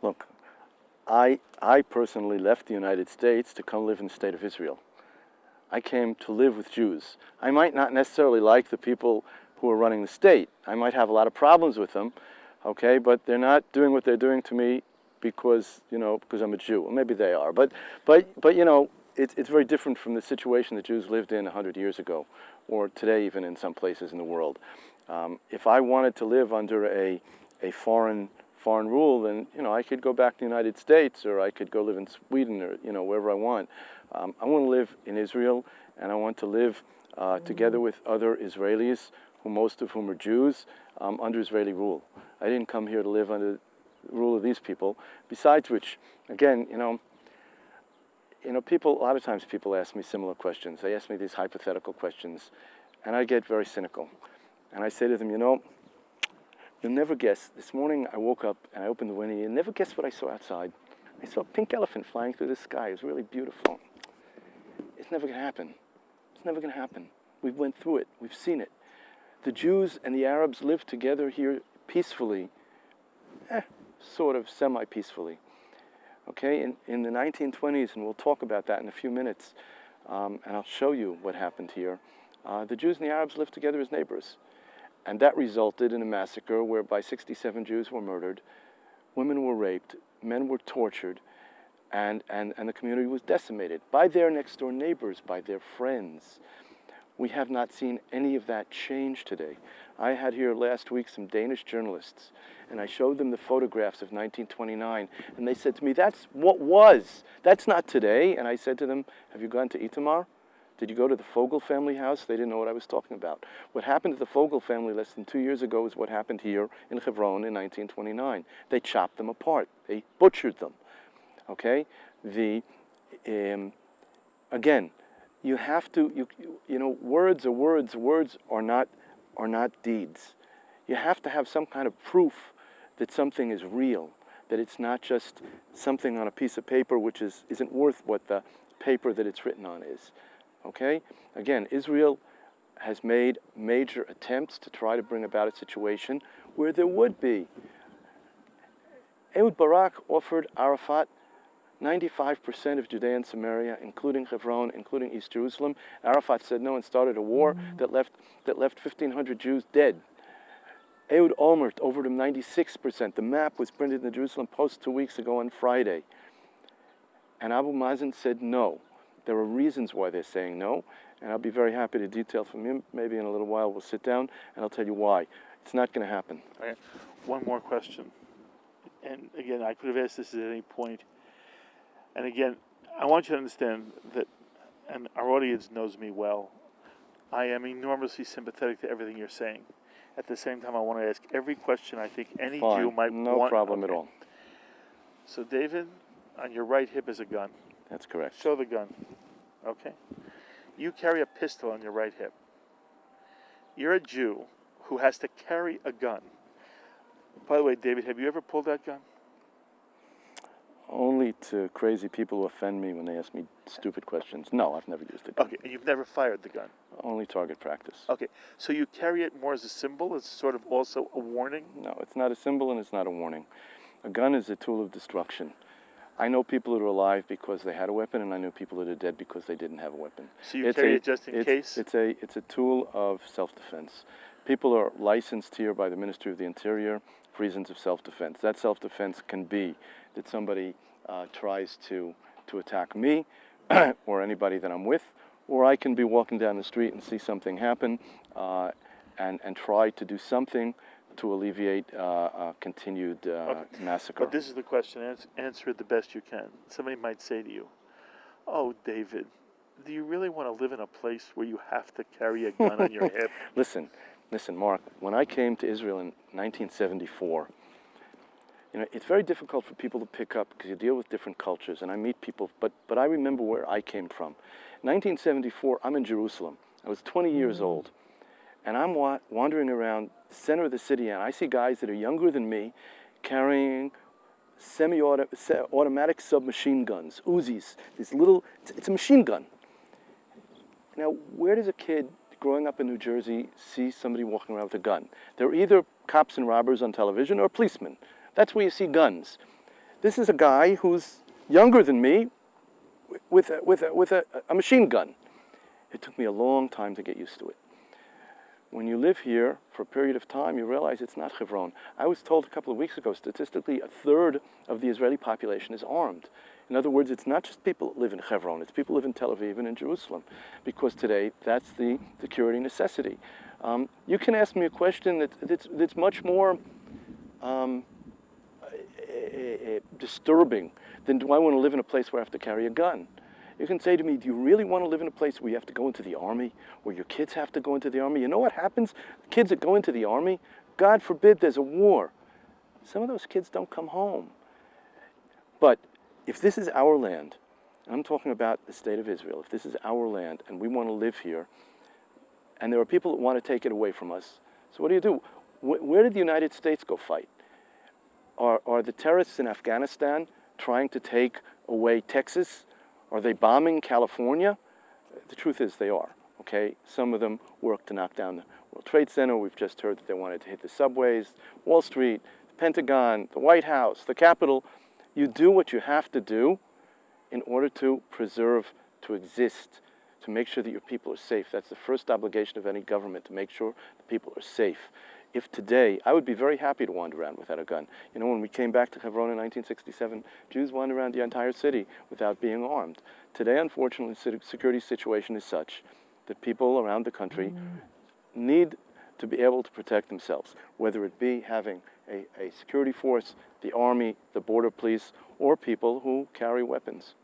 Look, I personally left the United States to come live in the state of Israel. I came to live with Jews. I might not necessarily like the people who are running the state. I might have a lot of problems with them, okay, but they're not doing what they're doing to me because I'm a Jew. Well, maybe they are, but it's very different from the situation that Jews lived in 100 years ago, or today even in some places in the world. If I wanted to live under a foreign rule, then I could go back to the United States, or I could go live in Sweden, or wherever I want. I want to live in Israel, and I want to live together with other Israelis, most of whom are Jews, under Israeli rule. I didn't come here to live under the rule of these people. Besides which, again, people, a lot of times people ask me similar questions. They ask me these hypothetical questions, and I get very cynical. And I say to them, you'll never guess. This morning I woke up and I opened the window. You'll never guess what I saw outside. I saw a pink elephant flying through the sky. It was really beautiful. It's never going to happen. It's never going to happen. We went through it. We've seen it. The Jews and the Arabs lived together here peacefully, sort of semi-peacefully. Okay, in the 1920s, and we'll talk about that in a few minutes, and I'll show you what happened here. The Jews and the Arabs lived together as neighbors. And that resulted in a massacre whereby 67 Jews were murdered, women were raped, men were tortured, and the community was decimated by their next door neighbors, by their friends. We have not seen any of that change today. I had here last week some Danish journalists, and I showed them the photographs of 1929, and they said to me, that's what was. That's not today. And I said to them, have you gone to Itamar? Did you go to the Fogel family house? They didn't know what I was talking about. What happened to the Fogel family less than 2 years ago is what happened here in Hebron in 1929. They chopped them apart. They butchered them. Okay? Again, you have to, words are words. Words are not deeds. You have to have some kind of proof that something is real, that it's not just something on a piece of paper which isn't worth what the paper that it's written on is. Okay? Again, Israel has made major attempts to try to bring about a situation where there would be. Ehud Barak offered Arafat 95% of Judea and Samaria, including Hebron, including East Jerusalem. Arafat said no and started a war that left 1,500 Jews dead. Ehud Olmert offered him 96%. The map was printed in the Jerusalem Post 2 weeks ago on Friday. And Abu Mazen said no. There are reasons why they're saying no, and I'll be very happy to detail from him. Maybe in a little while we'll sit down and I'll tell you why. It's not going to happen. All right. One more question. And again, I could have asked this at any point. And again, I want you to understand that, and our audience knows me well, I am enormously sympathetic to everything you're saying. At the same time, I want to ask every question I think any Jew might want. No problem at all. So David, on your right hip is a gun. That's correct. Show the gun. Okay. You carry a pistol on your right hip. You're a Jew who has to carry a gun. By the way, David, have you ever pulled that gun? Only to crazy people who offend me when they ask me stupid questions. No, I've never used it. Okay, and you've never fired the gun? Only target practice. Okay, so you carry it more as a symbol, as sort of also a warning? No, it's not a symbol and it's not a warning. A gun is a tool of destruction. I know people that are alive because they had a weapon, and I know people that are dead because they didn't have a weapon. So you carry it just in case? It's a tool of self-defense. People are licensed here by the Ministry of the Interior for reasons of self-defense. That self-defense can be that somebody tries to attack me or anybody that I'm with, or I can be walking down the street and see something happen and try to do something to alleviate continued massacre. But this is the question. Answer it the best you can. Somebody might say to you, oh, David, do you really want to live in a place where you have to carry a gun on your hip? Listen, Mark, when I came to Israel in 1974, it's very difficult for people to pick up because you deal with different cultures and I meet people, but I remember where I came from. 1974, I'm in Jerusalem. I was 20 years old. And I'm wandering around the center of the city, and I see guys that are younger than me carrying automatic submachine guns, Uzis. These little, it's a machine gun. Now, where does a kid growing up in New Jersey see somebody walking around with a gun? They're either cops and robbers on television or policemen. That's where you see guns. This is a guy who's younger than me with a machine gun. It took me a long time to get used to it. When you live here for a period of time, you realize it's not Hebron. I was told a couple of weeks ago, statistically, a third of the Israeli population is armed. In other words, it's not just people that live in Hebron, it's people who live in Tel Aviv and in Jerusalem, because today that's the security necessity. You can ask me a question that's much more disturbing than do I want to live in a place where I have to carry a gun? You can say to me, do you really want to live in a place where you have to go into the army, where your kids have to go into the army? You know what happens? Kids that go into the army, God forbid there's a war. Some of those kids don't come home. But if this is our land, and I'm talking about the state of Israel, if this is our land and we want to live here, and there are people that want to take it away from us, so what do? Where did the United States go fight? Are the terrorists in Afghanistan trying to take away Texas? Are they bombing California? The truth is they are, okay? Some of them work to knock down the World Trade Center. We've just heard that they wanted to hit the subways, Wall Street, the Pentagon, the White House, the Capitol. You do what you have to do in order to preserve, to exist, to make sure that your people are safe. That's the first obligation of any government, to make sure the people are safe. If today, I would be very happy to wander around without a gun. You know, when we came back to Hebron in 1967, Jews wandered around the entire city without being armed. Today, unfortunately, the security situation is such that people around the country need to be able to protect themselves, whether it be having a security force, the army, the border police, or people who carry weapons.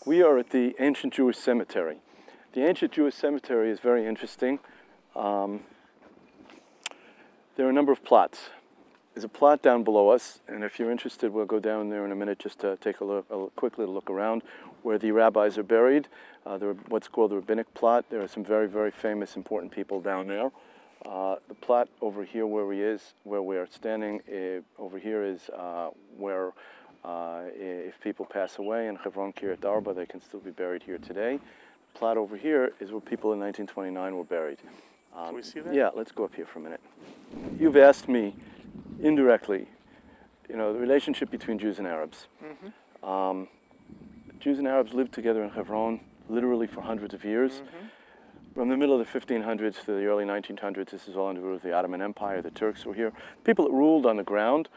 We are at the ancient Jewish cemetery. The ancient Jewish cemetery is very interesting. There are a number of plots. There's a plot down below us, and if you're interested, we'll go down there in a minute just to take a quick little look around where the rabbis are buried. They're what's called the rabbinic plot. There are some very, very famous, important people down there. The plot over here where we're standing, over here is where if people pass away in Hebron Kiryat Arba, they can still be buried here today. The plot over here is where people in 1929 were buried. Can we see that? Yeah, let's go up here for a minute. You've asked me indirectly, you know, the relationship between Jews and Arabs. Mm-hmm. Jews and Arabs lived together in Hebron literally for hundreds of years. Mm-hmm. From the middle of the 1500s to the early 1900s, this is all under the rule of the Ottoman Empire. The Turks were here. People that ruled on the ground,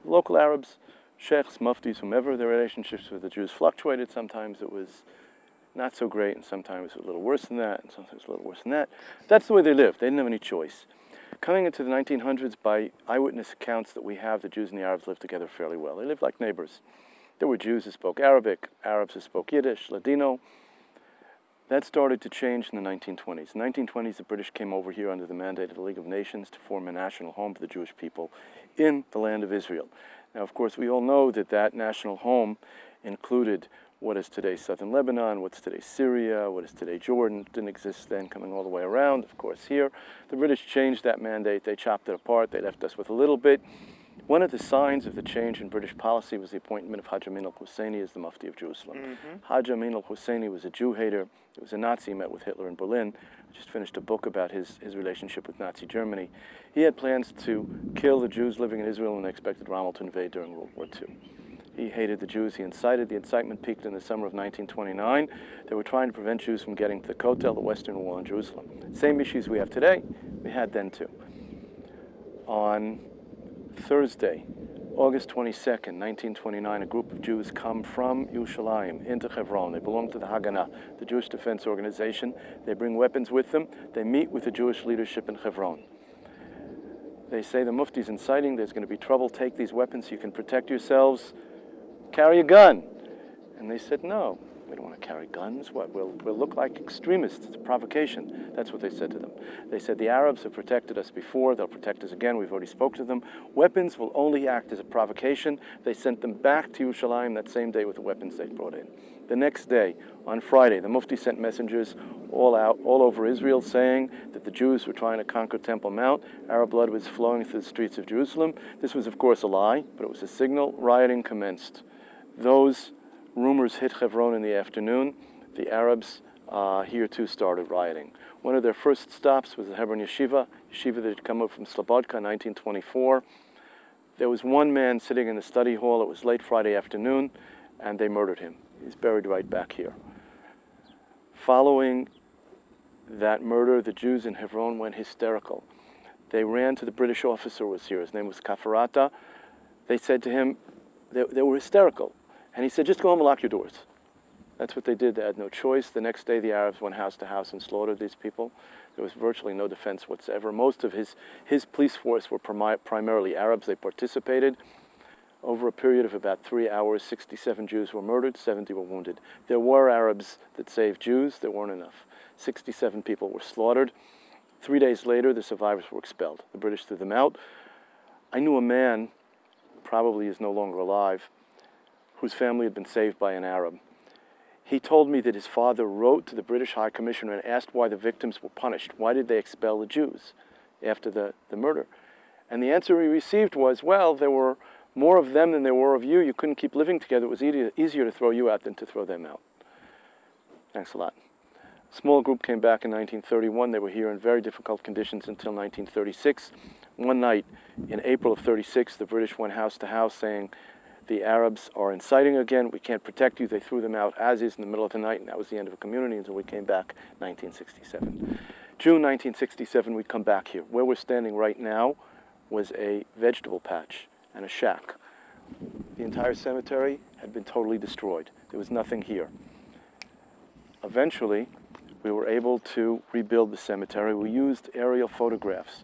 local Arabs, sheikhs, muftis, whomever. Their relationships with the Jews fluctuated. Sometimes it was not so great, and sometimes it was a little worse than that, and sometimes a little worse than that. That's the way they lived. They didn't have any choice. Coming into the 1900s, by eyewitness accounts that we have, the Jews and the Arabs lived together fairly well. They lived like neighbors. There were Jews who spoke Arabic, Arabs who spoke Yiddish, Ladino. That started to change in the 1920s. In the 1920s, the British came over here under the mandate of the League of Nations to form a national home for the Jewish people in the land of Israel. Now, of course, we all know that that national home included what is today southern Lebanon, what's today Syria, what is today Jordan. It didn't exist then, coming all the way around, of course, here. The British changed that mandate. They chopped it apart. They left us with a little bit. One of the signs of the change in British policy was the appointment of Hajj Amin al-Husseini as the Mufti of Jerusalem. Mm-hmm. Hajj Amin al-Husseini was a Jew hater. He was a Nazi, met with Hitler in Berlin. I just finished a book about his relationship with Nazi Germany. He had plans to kill the Jews living in Israel, and they expected Rommel to invade during World War II. He hated the Jews. He incited. The incitement peaked in the summer of 1929. They were trying to prevent Jews from getting to the Kotel, the Western Wall in Jerusalem. Same issues we have today, we had then too. On Thursday, August 22nd, 1929, a group of Jews come from Yerushalayim into Hebron. They belong to the Haganah, the Jewish Defense Organization. They bring weapons with them. They meet with the Jewish leadership in Hebron. They say the Mufti's inciting, there's going to be trouble, take these weapons so you can protect yourselves. Carry a gun. And they said, no, we don't want to carry guns. What, we'll look like extremists. It's a provocation. That's what they said to them. They said, the Arabs have protected us before. They'll protect us again. We've already spoke to them. Weapons will only act as a provocation. They sent them back to Yerushalayim that same day with the weapons they brought in. The next day, on Friday, the Mufti sent messengers all over Israel saying that the Jews were trying to conquer Temple Mount. Arab blood was flowing through the streets of Jerusalem. This was, of course, a lie, but it was a signal. Rioting commenced. Those rumors hit Hebron in the afternoon. The Arabs here too started rioting. One of their first stops was the Hebron yeshiva that had come up from Slobodka in 1924. There was one man sitting in the study hall. It was late Friday afternoon, and they murdered him. He's buried right back here. Following that murder, the Jews in Hebron went hysterical. They ran to the British officer who was here. His name was Kafarata. They said to him, they were hysterical. And he said, just go home and lock your doors. That's what they did. They had no choice. The next day, the Arabs went house to house and slaughtered these people. There was virtually no defense whatsoever. Most of his police force were primarily Arabs. They participated. Over a period of about 3 hours, 67 Jews were murdered, 70 were wounded. There were Arabs that saved Jews. There weren't enough. 67 people were slaughtered. 3 days later, the survivors were expelled. The British threw them out. I knew a man, probably is no longer alive, whose family had been saved by an Arab. He told me that his father wrote to the British High Commissioner and asked why the victims were punished. Why did they expel the Jews after the murder? And the answer he received was, well, there were more of them than there were of you. You couldn't keep living together. It was easier to throw you out than to throw them out. Thanks a lot. A small group came back in 1931. They were here in very difficult conditions until 1936. One night in April of 36, the British went house to house saying, the Arabs are inciting again. We can't protect you. They threw them out as is in the middle of the night, and that was the end of a community until we came back 1967. June 1967, we come back here. Where we're standing right now was a vegetable patch and a shack. The entire cemetery had been totally destroyed. There was nothing here. Eventually, we were able to rebuild the cemetery. We used aerial photographs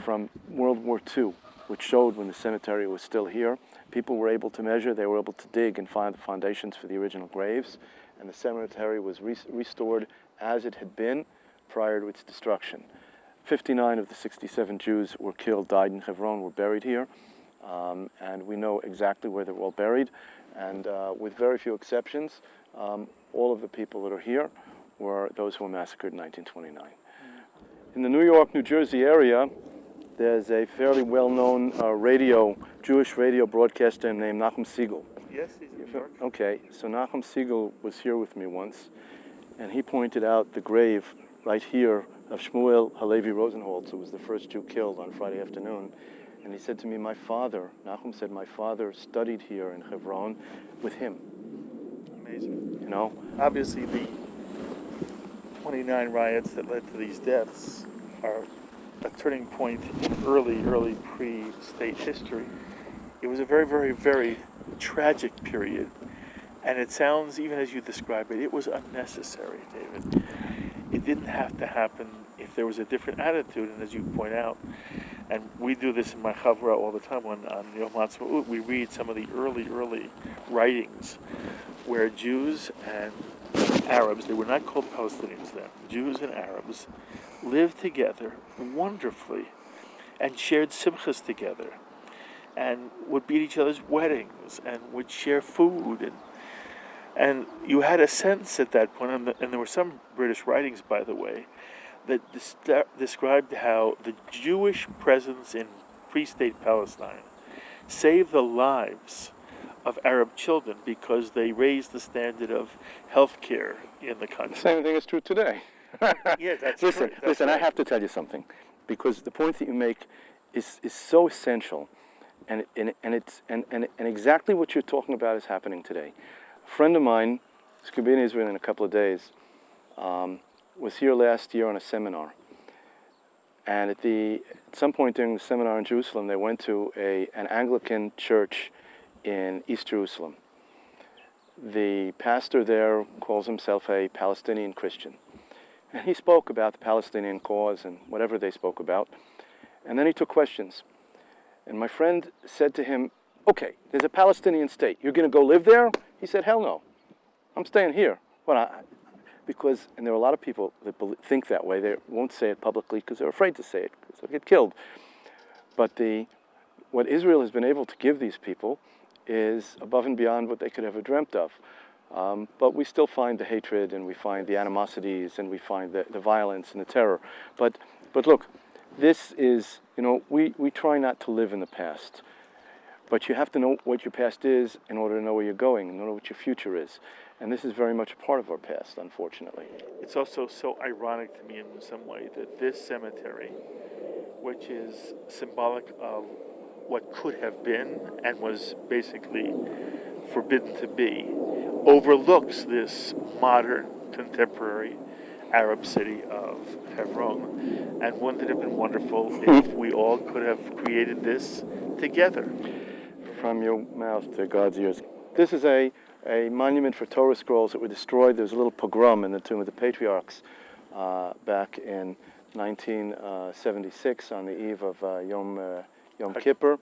from World War II, which showed when the cemetery was still here. People were able to measure, they were able to dig and find the foundations for the original graves, and the cemetery was restored as it had been prior to its destruction. 59 of the 67 Jews were killed, died in Hebron, were buried here, and we know exactly where they're all buried, and with very few exceptions, all of the people that are here were those who were massacred in 1929. In the New York, New Jersey area, there's a fairly well-known Jewish radio broadcaster named Nachum Segal. Yes, he's in New York. Okay, so Nachum Segal was here with me once, and he pointed out the grave right here of Shmuel Halevi Rosenholz, who was the first Jew killed on Friday afternoon. And he said to me, Nachum said, my father studied here in Hebron with him. Amazing. You know? Obviously, the 29 riots that led to these deaths are a turning point in early pre-state history. It was a very, very, very tragic period. And it sounds, even as you describe it, it was unnecessary, David. It didn't have to happen if there was a different attitude. And as you point out, and we do this in my chavra all the time on Yom HaAtzmaut, we read some of the early writings where Jews and Arabs, they were not called Palestinians then, Jews and Arabs, lived together wonderfully and shared simchas together and would be at each other's weddings and would share food. And you had a sense at that point, and there were some British writings, by the way, that described how the Jewish presence in pre-state Palestine saved the lives of Arab children because they raised the standard of health care in the country. The same thing is true today. Yeah, that's listen, true. That's I right. have to tell you something, because the point that you make is so essential, and exactly what you're talking about is happening today. A friend of mine, who's going to be in Israel in a couple of days, was here last year on a seminar. And at some point during the seminar in Jerusalem, they went to an Anglican church in East Jerusalem. The pastor there calls himself a Palestinian Christian. And he spoke about the Palestinian cause and whatever they spoke about. And then he took questions. And my friend said to him, okay, there's a Palestinian state. You're going to go live there? He said, hell no. I'm staying here. Because, and there are a lot of people that think that way. They won't say it publicly because they're afraid to say it, because they'll get killed. But what Israel has been able to give these people is above and beyond what they could ever dreamt of. But we still find the hatred, and we find the animosities, and we find the violence and the terror. But look, this is, we try not to live in the past. But you have to know what your past is in order to know where you're going, and know what your future is. And this is very much a part of our past, unfortunately. It's also so ironic to me in some way that this cemetery, which is symbolic of what could have been and was basically forbidden to be, overlooks this modern, contemporary Arab city of Hebron. And wouldn't it have been wonderful if we all could have created this together? From your mouth to God's ears. This is a monument for Torah scrolls that were destroyed. There was a little pogrom in the tomb of the Patriarchs back in 1976 on the eve of Yom Kippur.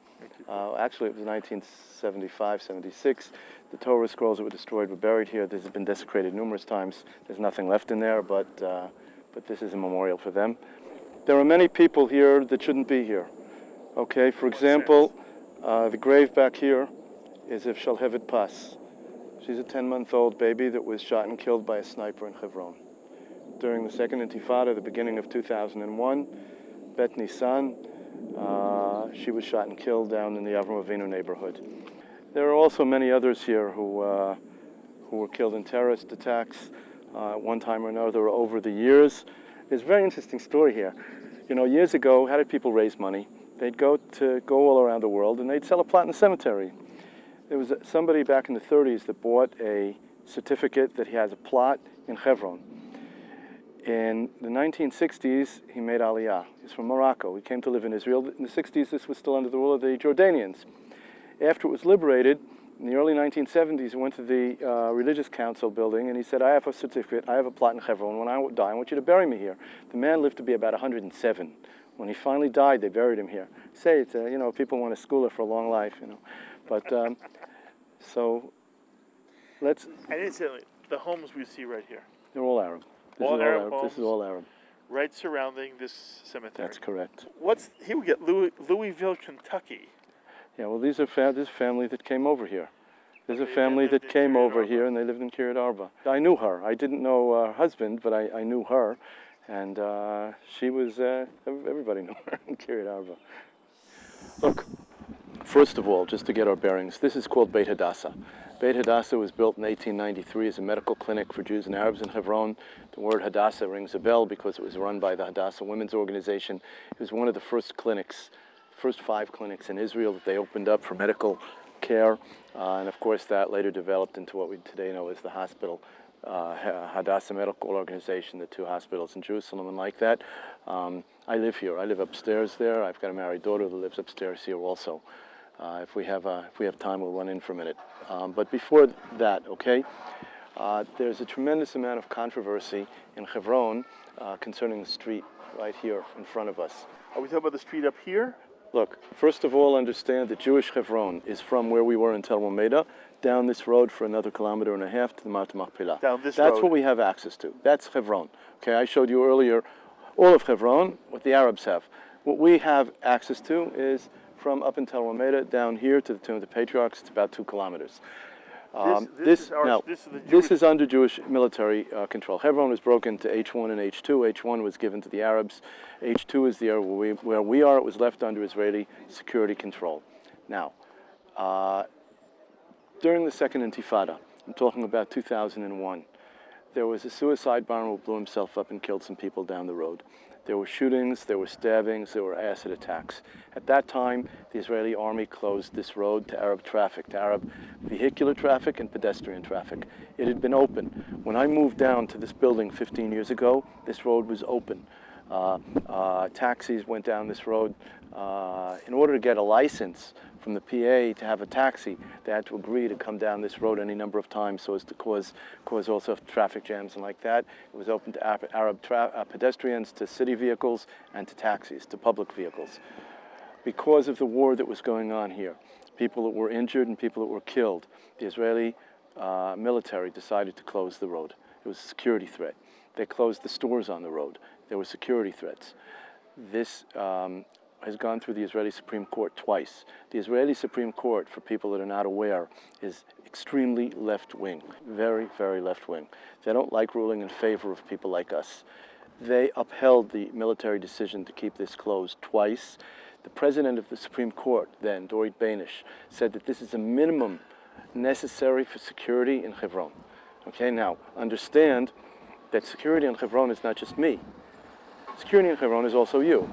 Actually, it was 1975, 76. The Torah scrolls that were destroyed were buried here. This has been desecrated numerous times. There's nothing left in there, but this is a memorial for them. There are many people here that shouldn't be here. Okay, for example, the grave back here is of Shalhevet Pas. She's a 10-month-old baby that was shot and killed by a sniper in Hebron. During the Second Intifada, the beginning of 2001, Bet Nisan, she was shot and killed down in the Avram Avinu neighborhood. There are also many others here who were killed in terrorist attacks at one time or another over the years. There's a very interesting story here. Years ago, how did people raise money? They'd go all around the world and they'd sell a plot in the cemetery. There was somebody back in the 30s that bought a certificate that he has a plot in Hebron. In the 1960s, he made Aliyah. He's from Morocco. He came to live in Israel. In the 60s, this was still under the rule of the Jordanians. After it was liberated, in the early 1970s, he went to the Religious Council building and he said, I have a certificate, I have a plot in Hebron. When I die, I want you to bury me here. The man lived to be about 107. When he finally died, they buried him here. Say it's people want a schooler for a long life, But so let's. And incidentally, the homes we see right here. They're all Arab. This is all Arab. This is all Arab. Right surrounding this cemetery. That's correct. Here we get Louisville, Kentucky. Yeah, well, this is a family that came over here. There's a family that came over here, and they lived in Kiryat Arba. I knew her. I didn't know her husband, but I knew her. And she was, everybody knew her in Kiryat Arba. Look, first of all, just to get our bearings, this is called Beit Hadassah. Beit Hadassah was built in 1893 as a medical clinic for Jews and Arabs in Hebron. The word Hadassah rings a bell because it was run by the Hadassah Women's Organization. It was one of the first clinics, first 5 clinics in Israel that they opened up for medical care. And of course, that later developed into what we today know as the hospital. Hadassah Medical Organization, the 2 hospitals in Jerusalem, and like that. I live here. I live upstairs there. I've got a married daughter that lives upstairs here also. If we have time, we'll run in for a minute. But before that, okay, there's a tremendous amount of controversy in Hebron concerning the street right here in front of us. Are we talking about the street up here? Look, first of all, understand that Jewish Hebron is from where we were in Tel Romeda, down this road for another 1.5 kilometers to the Mount Machpelah. Down this road? That's what we have access to. That's Hebron. Okay, I showed you earlier all of Hebron, what the Arabs have. What we have access to is from up in Tel Romeda down here to the tomb of the Patriarchs. It's about 2 kilometers. This is under Jewish military control. Hebron was broken to H1 and H2. H1 was given to the Arabs. H2 is the area where we are. It was left under Israeli security control. Now, during the Second Intifada, I'm talking about 2001, there was a suicide bomber who blew himself up and killed some people down the road. There were shootings, there were stabbings, there were acid attacks. At that time, the Israeli army closed this road to Arab traffic, to Arab vehicular traffic and pedestrian traffic. It had been open. When I moved down to this building 15 years ago, this road was open. Taxis went down this road. In order to get a license from the PA to have a taxi, they had to agree to come down this road any number of times so as to cause also traffic jams and like that. It was open to Arab pedestrians, to city vehicles, and to taxis, to public vehicles. Because of the war that was going on here, people that were injured and people that were killed, the Israeli military decided to close the road. It was a security threat. They closed the stores on the road. There were security threats. This has gone through the Israeli Supreme Court twice. The Israeli Supreme Court, for people that are not aware, is extremely left-wing, very, very left-wing. They don't like ruling in favor of people like us. They upheld the military decision to keep this closed twice. The president of the Supreme Court then, Dorit Beinish, said that this is a minimum necessary for security in Hebron. Okay, now understand that security in Hebron is not just me. Security in Hebron is also you.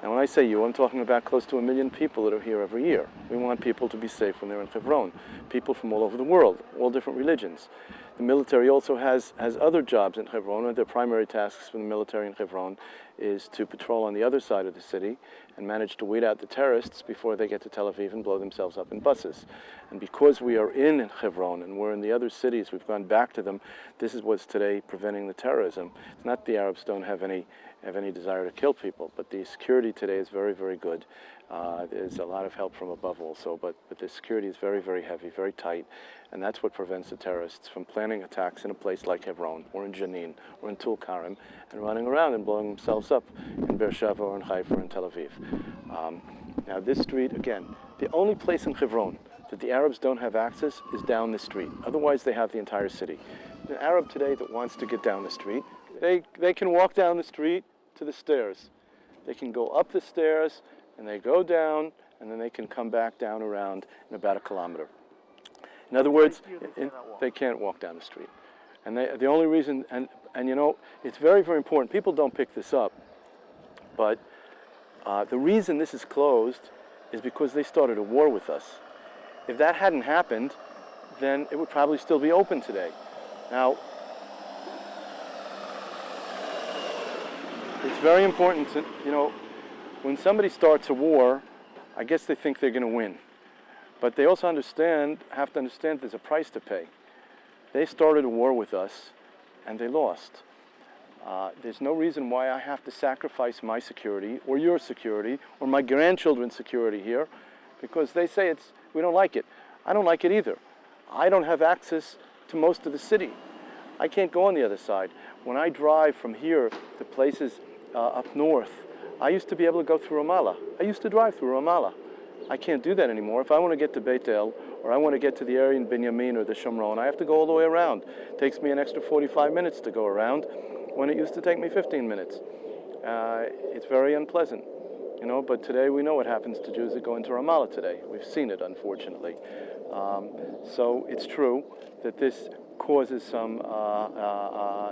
And when I say you, I'm talking about close to 1 million people that are here every year. We want people to be safe when they're in Hebron. People from all over the world, all different religions. The military also has other jobs in Hebron. One of their primary tasks for the military in Hebron is to patrol on the other side of the city and manage to weed out the terrorists before they get to Tel Aviv and blow themselves up in buses. And because we are in Hebron and we're in the other cities, we've gone back to them, this is what's today preventing the terrorism. It's not the Arabs don't have any desire to kill people, but the security today is very, very good. There's a lot of help from above also, but the security is very, very heavy, very tight, and that's what prevents the terrorists from planning attacks in a place like Hebron, or in Jenin, or in Tulkarem, and running around and blowing themselves up in Beersheba, or in Haifa, or in Tel Aviv. Now this street, again, the only place in Hebron that the Arabs don't have access is down this street. Otherwise, they have the entire city. An Arab today that wants to get down the street, they can walk down the street to the stairs. They can go up the stairs, and they go down, and then they can come back down around in about 1 kilometer. In other words, they can't walk down the street. And the only reason, and you know, it's very, very important. People don't pick this up, but the reason this is closed is because they started a war with us. If that hadn't happened, then it would probably still be open today. Now, it's very important to, you know, when somebody starts a war, I guess they think they're going to win. But they also have to understand there's a price to pay. They started a war with us, and they lost. There's no reason why I have to sacrifice my security, or your security, or my grandchildren's security here, because they say we don't like it. I don't like it either. I don't have access to most of the city. I can't go on the other side. When I drive from here to places up north, I used to be able to go through Ramallah. I used to drive through Ramallah. I can't do that anymore. If I want to get to Beit El, or I want to get to the area in Binyamin or the Shomron, I have to go all the way around. It takes me an extra 45 minutes to go around, when it used to take me 15 minutes. It's very unpleasant, you know, but today we know what happens to Jews that go into Ramallah today. We've seen it, unfortunately. So it's true that this causes some,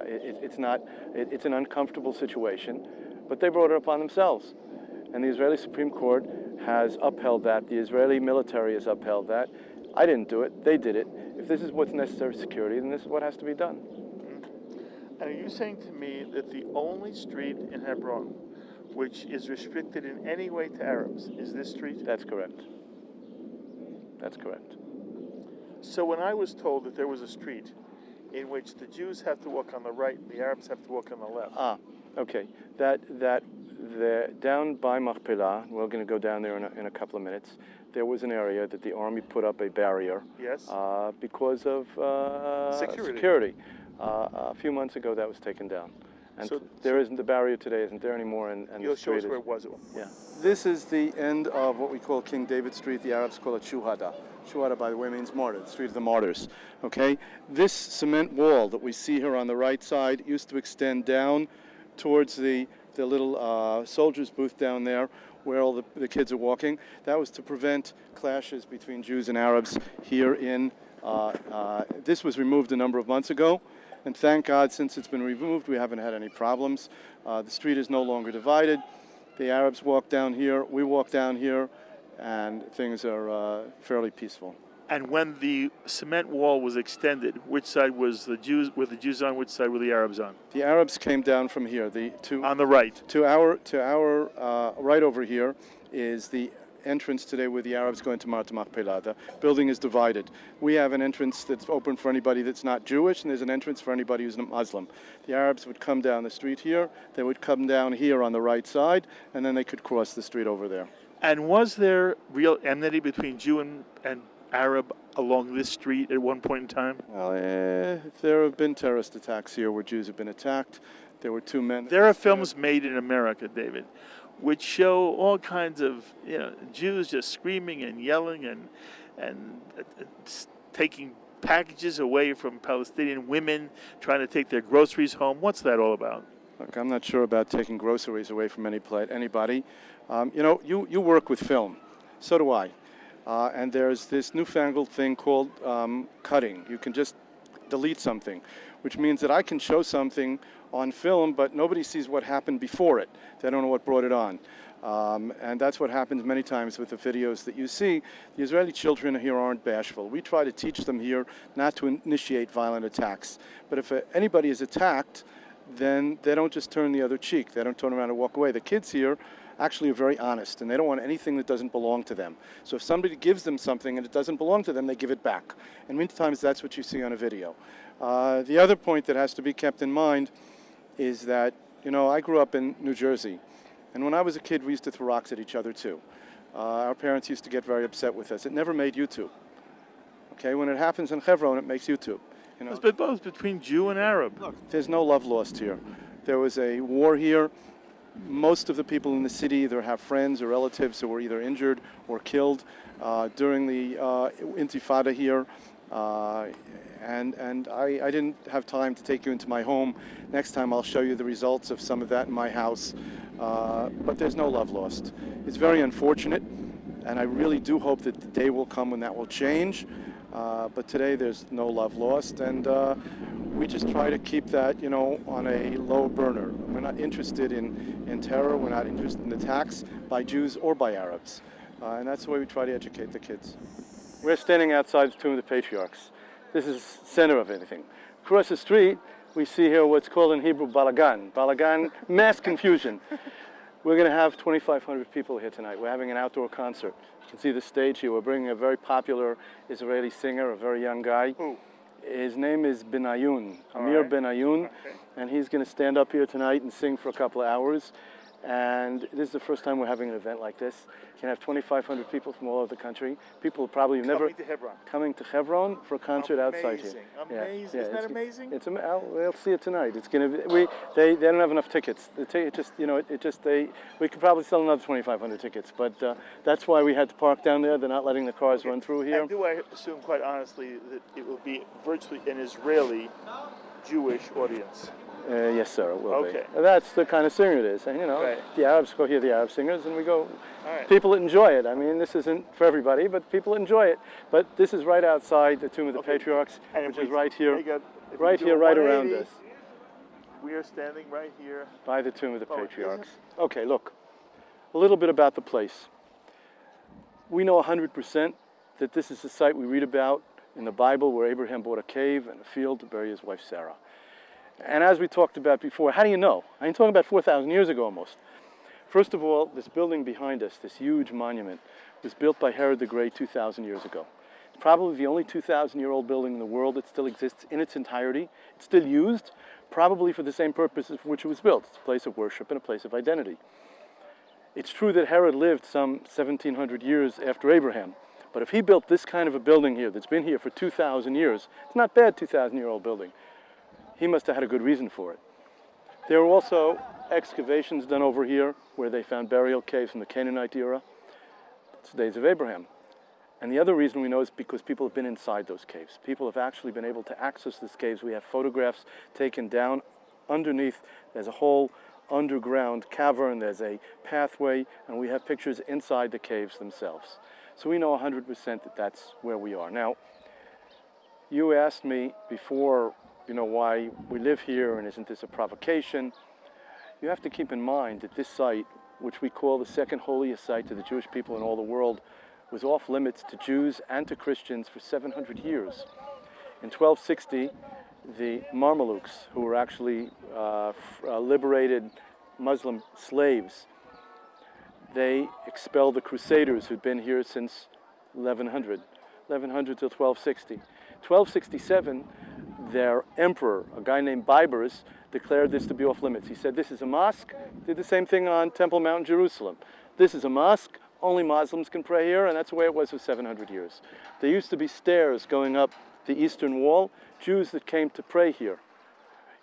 it's an uncomfortable situation, but they brought it upon themselves. And the Israeli Supreme Court has upheld that. The Israeli military has upheld that. I didn't do it, they did it. If this is what's necessary for security, then this is what has to be done. Mm-hmm. And are you saying to me that the only street in Hebron which is restricted in any way to Arabs is this street? That's correct. That's correct. So when I was told that there was a street in which the Jews have to walk on the right and the Arabs have to walk on the left. Okay. Down by Machpelah, we're going to go down there in a couple of minutes, there was an area that the army put up a barrier. Yes. Because of security. A few months ago that was taken down. And the barrier today isn't there anymore, and you'll show us where it was. Yeah. This is the end of what we call King David Street. The Arabs call it Shuhada. Shuhada, by the way, means martyr, the Street of the Martyrs. Okay? This cement wall that we see here on the right side used to extend down towards the little soldiers' booth down there where all the kids are walking. That was to prevent clashes between Jews and Arabs here in, this was removed a number of months ago. And thank God, since it's been removed, we haven't had any problems. The street is no longer divided. The Arabs walk down here, we walk down here, and things are fairly peaceful. And when the cement wall was extended, which side was the Jews? Were the Jews on? Which side were the Arabs on? The Arabs came down from here. On the right. To our right over here is the entrance today where the Arabs go into Machpelah. The building is divided. We have an entrance that's open for anybody that's not Jewish, and there's an entrance for anybody who's not Muslim. The Arabs would come down the street here, they would come down here on the right side, and then they could cross the street over there. And was there real enmity between Jew and Arab along this street at one point in time? Well, there have been terrorist attacks here where Jews have been attacked. There were two men. There are films made in America, David, which show all kinds of Jews just screaming and yelling and taking packages away from Palestinian women trying to take their groceries home. What's that all about? Look, I'm not sure about taking groceries away from anybody. You work with film. So do I. And there's this newfangled thing called cutting. You can just delete something, which means that I can show something on film, but nobody sees what happened before it. They don't know what brought it on. And that's what happens many times with the videos that you see. The Israeli children here aren't bashful. We try to teach them here not to initiate violent attacks. But if anybody is attacked, then they don't just turn the other cheek. They don't turn around and walk away. The kids here actually are very honest, and they don't want anything that doesn't belong to them. So if somebody gives them something and it doesn't belong to them, they give it back. And many times that's what you see on a video. The other point that has to be kept in mind is that, I grew up in New Jersey, and when I was a kid, we used to throw rocks at each other too. Our parents used to get very upset with us. It never made YouTube. Okay, when it happens in Hebron, it makes YouTube. It's been both between Jew and Arab. Look, there's no love lost here. There was a war here. Most of the people in the city either have friends or relatives who were either injured or killed during the Intifada here. And I didn't have time to take you into my home. Next time I'll show you the results of some of that in my house. But there's no love lost. It's very unfortunate, and I really do hope that the day will come when that will change. But today there's no love lost, and we just try to keep that, on a low burner. We're not interested in terror. We're not interested in attacks by Jews or by Arabs. And that's the way we try to educate the kids. We're standing outside the Tomb of the Patriarchs. This is the center of everything. Across the street, we see here what's called in Hebrew balagan. Balagan, mass confusion. We're going to have 2,500 people here tonight. We're having an outdoor concert. You can see the stage here. We're bringing a very popular Israeli singer, a very young guy. Who? His name is Benayoun, Amir Benayoun, Okay. and he's going to stand up here tonight and sing for a couple of hours. And this is the first time we're having an event like this. You can have 2,500 people from all over the country. People probably never coming to Hebron for a concert outside here. Amazing! Isn't that amazing? We'll see it tonight. It's going to be. They don't have enough tickets. We could probably sell another 2,500 tickets, but that's why we had to park down there. They're not letting the cars run through here. And do I assume, quite honestly, that it will be virtually an Israeli Jewish audience? Yes, sir, it will be. That's the kind of singer it is. And, Right. the Arabs go hear the Arab singers, and we go. All right. People enjoy it. I mean, this isn't for everybody, but people enjoy it. But this is right outside the Tomb of the Patriarchs, And which if is we right here, make if we right do here, a right around 180, us, We are standing right here. by the Tomb of the Oh, Patriarchs. Okay, look, a little bit about the place. We know 100% that this is the site we read about in the Bible where Abraham bought a cave and a field to bury his wife Sarah. And as we talked about before, how do you know? I'm talking about 4,000 years ago almost. First of all, this building behind us, this huge monument, was built by Herod the Great 2,000 years ago. It's probably the only 2,000-year-old building in the world that still exists in its entirety. It's still used, probably for the same purposes for which it was built. It's a place of worship and a place of identity. It's true that Herod lived some 1,700 years after Abraham, but if he built this kind of a building here that's been here for 2,000 years, it's not bad, 2,000-year-old building. He must have had a good reason for it. There were also excavations done over here where they found burial caves from the Canaanite era. It's the days of Abraham. And the other reason we know is because people have been inside those caves. People have actually been able to access these caves. We have photographs taken down underneath. There's a whole underground cavern. There's a pathway, and we have pictures inside the caves themselves. So we know 100% that that's where we are. Now, you asked me before, why we live here, and isn't this a provocation? You have to keep in mind that this site, which we call the second holiest site to the Jewish people in all the world, was off limits to Jews and to Christians for 700 years. In 1260, the Mamelukes, who were actually liberated Muslim slaves, they expelled the Crusaders who'd been here since 1100 till 1260. 1267, their emperor, a guy named Bybers, declared this to be off limits. He said, this is a mosque. Did the same thing on Temple Mount in Jerusalem. This is a mosque. Only Muslims can pray here, and that's the way it was for 700 years. There used to be stairs going up the eastern wall, Jews that came to pray here.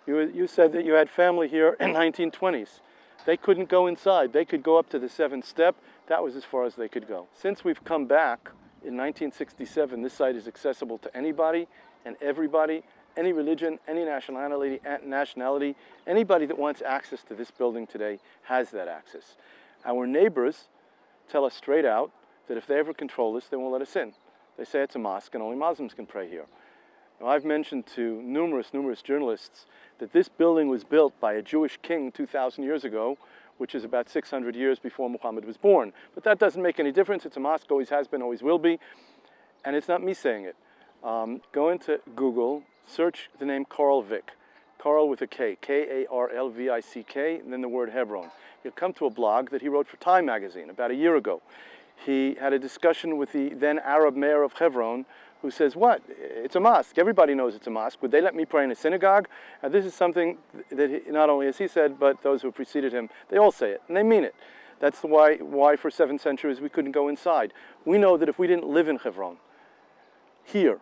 You said that you had family here in 1920s. They couldn't go inside. They could go up to the 7th step. That was as far as they could go. Since we've come back in 1967, this site is accessible to anybody and everybody, any religion, any nationality, anybody that wants access to this building today has that access. Our neighbors tell us straight out that if they ever control this, they won't let us in. They say it's a mosque and only Muslims can pray here. Now, I've mentioned to numerous journalists that this building was built by a Jewish king 2,000 years ago, which is about 600 years before Muhammad was born. But that doesn't make any difference. It's a mosque, always has been, always will be. And it's not me saying it. Go into Google, search the name Karl Vick. Karl with a K, K-A-R-L-V-I-C-K, and then the word Hebron. You'll come to a blog that he wrote for Time magazine about a year ago. He had a discussion with the then Arab mayor of Hebron, who says, what? It's a mosque. Everybody knows it's a mosque. Would they let me pray in a synagogue? This is something that not only has he said, but those who preceded him, they all say it, and they mean it. That's why for 7 centuries we couldn't go inside. We know that if we didn't live in Hebron, here,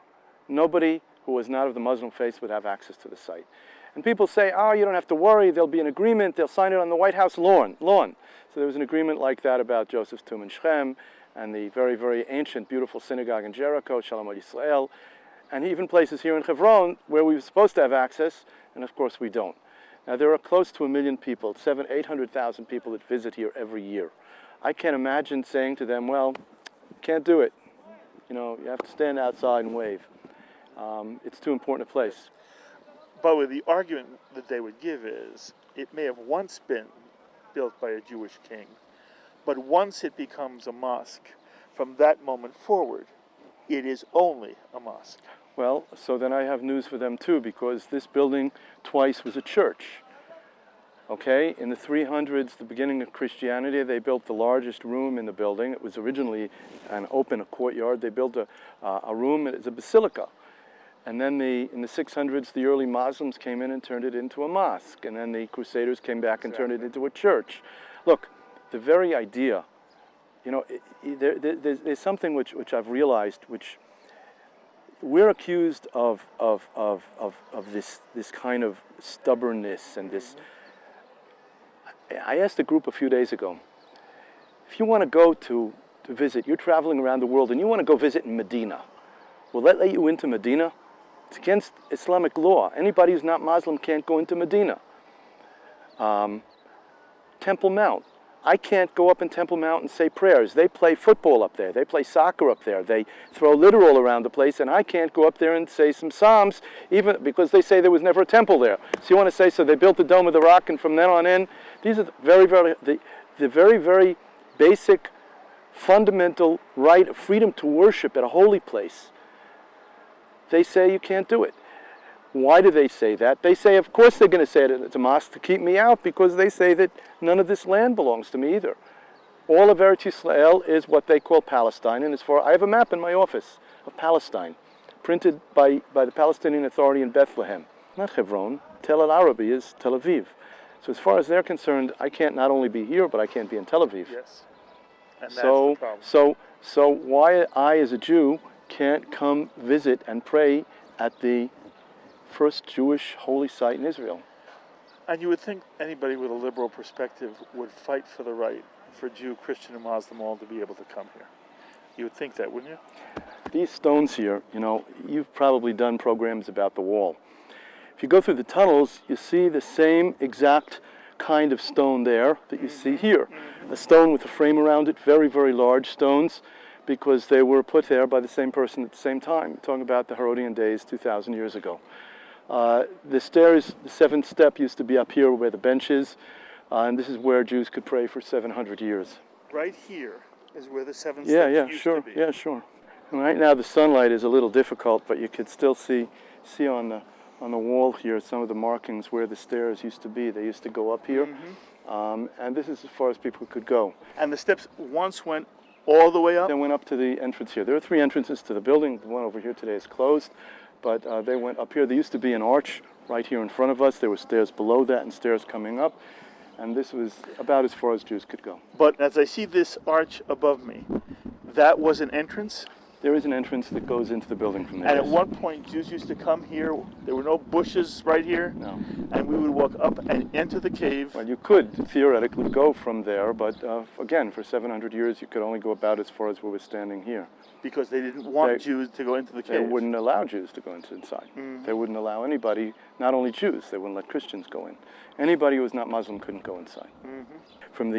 nobody who was not of the Muslim faith would have access to the site. And people say, oh, you don't have to worry, there'll be an agreement, they'll sign it on the White House lawn. So there was an agreement like that about Joseph's tomb in Shechem, and the very, very ancient, beautiful synagogue in Jericho, Shalom al Yisrael, and even places here in Hebron where we were supposed to have access, and of course we don't. Now there are close to 1 million people, 800,000 people that visit here every year. I can't imagine saying to them, well, can't do it. You know, you have to stand outside and wave. It's too important a place. But with the argument that they would give is, it may have once been built by a Jewish king, but once it becomes a mosque, from that moment forward, it is only a mosque. Well, so then I have news for them too, because this building twice was a church. Okay, in the 300s, the beginning of Christianity, they built the largest room in the building. It was originally a courtyard. They built a room, it's a basilica. And then in the 600s, the early Muslims came in and turned it into a mosque. And then the Crusaders came back and turned it into a church. Look, the very idea, you know, there's something which I've realized, which we're accused of this kind of stubbornness and this. I asked a group a few days ago, if you want to go to visit, you're traveling around the world and you want to go visit in Medina, will that let you into Medina? It's against Islamic law. Anybody who's not Muslim can't go into Medina. Temple Mount. I can't go up in Temple Mount and say prayers. They play football up there. They play soccer up there. They throw literal around the place, and I can't go up there and say some psalms, even because they say there was never a temple there. So you want to say, so they built the Dome of the Rock, and from then on in, these are the very basic, fundamental right of freedom to worship at a holy place. They say you can't do it. Why do they say that? They say, of course they're going to say it it's a mosque to keep me out, because they say that none of this land belongs to me either. All of Eretz Yisrael is what they call Palestine, and I have a map in my office of Palestine, printed by the Palestinian Authority in Bethlehem. Not Hebron. Tel al-Arabi is Tel Aviv. So as far as they're concerned, I can't not only be here, but I can't be in Tel Aviv. Yes. And that's the problem. So why I, as a Jew, can't come visit and pray at the first Jewish holy site in Israel? And you would think anybody with a liberal perspective would fight for the right for Jew, Christian, and Muslim all to be able to come here. You would think that, wouldn't you? These stones here, you know, you've probably done programs about the wall. If you go through the tunnels, you see the same exact kind of stone there that you see here. A stone with a frame around it, very, very large stones, because they were put there by the same person at the same time. We're talking about the Herodian days 2,000 years ago. The stairs, the 7th step used to be up here where the bench is, and this is where Jews could pray for 700 years. Right here is where the 7th step used sure. to be. Yeah, sure. And right now the sunlight is a little difficult, but you could still see on the wall here some of the markings where the stairs used to be. They used to go up here, and this is as far as people could go. And the steps once went all the way up? They went up to the entrance here. There are 3 entrances to the building. The one over here today is closed, but they went up here. There used to be an arch right here in front of us. There were stairs below that and stairs coming up, and this was about as far as Jews could go. But as I see this arch above me, that was an entrance? There is an entrance that goes into the building from there. And at one point, Jews used to come here. There were no bushes right here. No. And we would walk up and enter the cave. Well, you could theoretically go from there, but again, for 700 years, you could only go about as far as where we're standing here. Because they didn't want Jews to go into the cave. They wouldn't allow Jews to go inside. Mm-hmm. They wouldn't allow anybody, not only Jews, they wouldn't let Christians go in. Anybody who was not Muslim couldn't go inside. Mm-hmm. From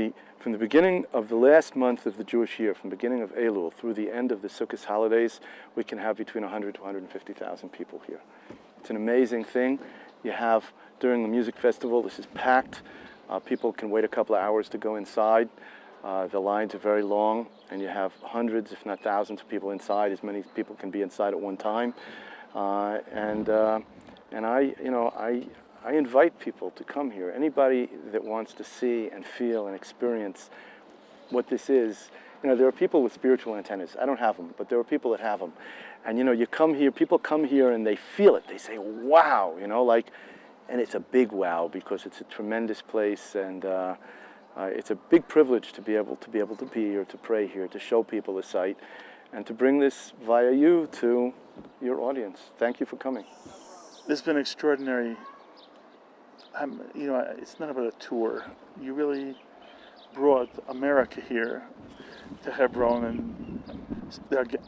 the beginning of the last month of the Jewish year, from the beginning of Elul through the end of the Sukkot holidays, we can have between 100 to 150,000 people here. It's an amazing thing. You have, during the music festival, this is packed. People can wait a couple of hours to go inside. The lines are very long, and you have hundreds, if not thousands, of people inside. As many people can be inside at one time. And I invite people to come here. Anybody that wants to see and feel and experience what this is. You know, there are people with spiritual antennas. I don't have them, but there are people that have them. And you know, you come here, people come here and they feel it. They say, wow, you know, like, and it's a big wow because it's a tremendous place, and it's a big privilege to be able to be here, to pray here, to show people the site, and to bring this via you to your audience. Thank you for coming. This has been extraordinary. You know, it's not about a tour. You really brought America here to Hebron, and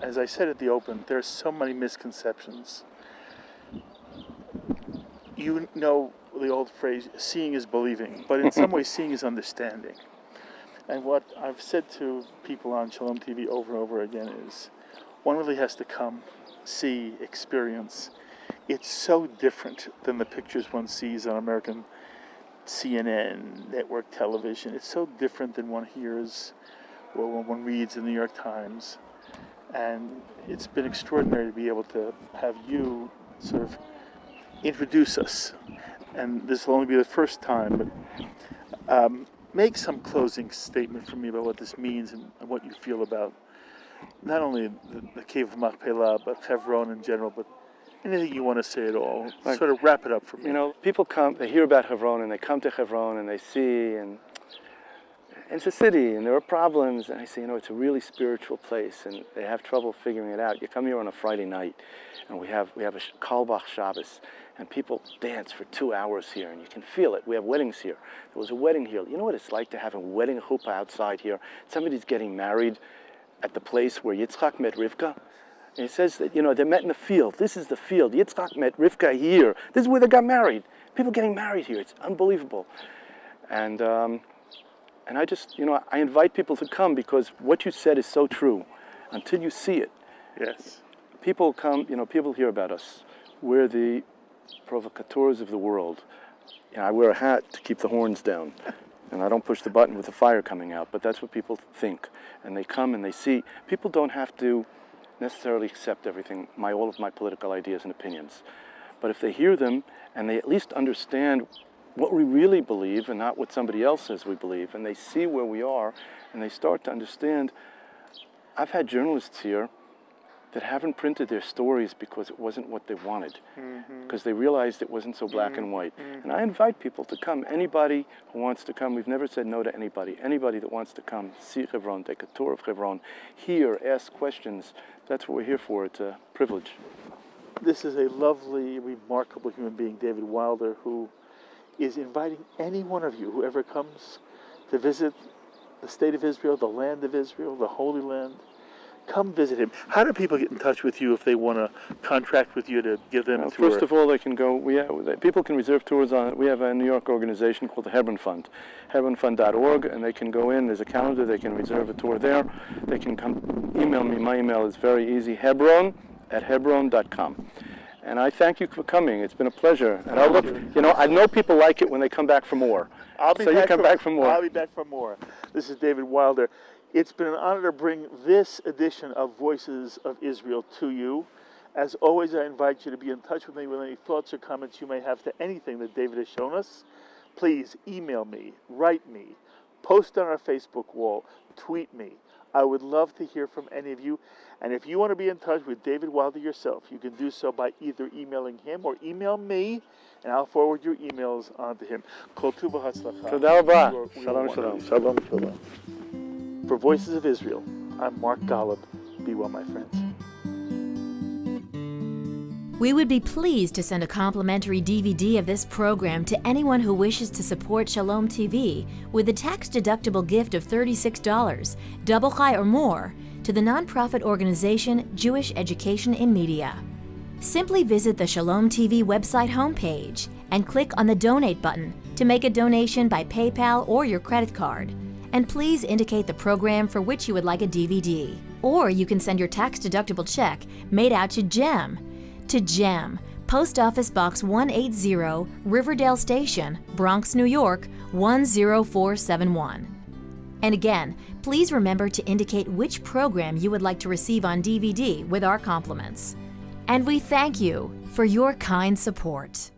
as I said at the open, there's so many misconceptions. You know the old phrase, seeing is believing, but in some ways seeing is understanding. And what I've said to people on Shalom TV over and over again is, one really has to come, see, experience. It's so different than the pictures one sees on American CNN, network television. It's so different than one hears or when one reads in the New York Times. And it's been extraordinary to be able to have you sort of introduce us. And this will only be the first time, but make some closing statement for me about what this means and what you feel about not only the Cave of Machpelah, but Hebron in general, but anything you want to say at all. Like, sort of wrap it up for me. You know, people come, they hear about Hebron, and they come to Hebron, and they see, and it's a city, and there are problems, and I say, you know, it's a really spiritual place, and they have trouble figuring it out. You come here on a Friday night, and we have a Kalbach Shabbos, and people dance for 2 hours here, and you can feel it. We have weddings here. There was a wedding here. You know what it's like to have a wedding chuppah outside here? Somebody's getting married at the place where Yitzchak met Rivka. And it says that, you know, they met in the field. This is the field. Yitzchak met Rivka here. This is where they got married. People getting married here. It's unbelievable. And I just, you know, I invite people to come because what you said is so true. Until you see it. Yes. People come, you know, people hear about us. We're the provocateurs of the world. You know, I wear a hat to keep the horns down. And I don't push the button with the fire coming out. But that's what people think. And they come and they see. People don't have to necessarily accept everything, all of my political ideas and opinions. But if they hear them and they at least understand what we really believe and not what somebody else says we believe, and they see where we are and they start to understand. I've had journalists here that haven't printed their stories because it wasn't what they wanted, because they realized it wasn't so black and white. And I invite people to come. Anybody who wants to come, we've never said no to anybody. Anybody that wants to come, see Hebron, take a tour of Hebron, hear, ask questions. That's what we're here for. It's a privilege. This is a lovely, remarkable human being, David Wilder, who is inviting any one of you, whoever comes to visit the state of Israel, the land of Israel, the Holy Land. Come visit him. How do people get in touch with you if they want to contract with you to give them a tour? First of all, they can go. People can reserve tours on. We have a New York organization called the Hebron Fund, hebronfund.org, and they can go in. There's a calendar. They can reserve a tour there. They can come email me. My email is very easy: hebron@hebron.com. And I thank you for coming. It's been a pleasure. And I look. You know, I know people like it when they come back for more. I'll be back for more. I'll be back for more. This is David Wilder. It's been an honor to bring this edition of Voices of Israel to you. As always, I invite you to be in touch with me with any thoughts or comments you may have to anything that David has shown us. Please email me, write me, post on our Facebook wall, tweet me. I would love to hear from any of you. And if you want to be in touch with David Wilder yourself, you can do so by either emailing him or email me, and I'll forward your emails on to him. Kol tu v'hatzlacha. Toda rabah. Shalom, shalom. Shalom, shalom. For Voices of Israel, I'm Mark Golub. Be well, my friends. We would be pleased to send a complimentary DVD of this program to anyone who wishes to support Shalom TV with a tax-deductible gift of $36, double chai or more, to the nonprofit organization Jewish Education in Media. Simply visit the Shalom TV website homepage and click on the Donate button to make a donation by PayPal or your credit card. And please indicate the program for which you would like a DVD. Or you can send your tax-deductible check made out to GEM, Post Office Box 180, Riverdale Station, Bronx, New York, 10471. And again, please remember to indicate which program you would like to receive on DVD with our compliments. And we thank you for your kind support.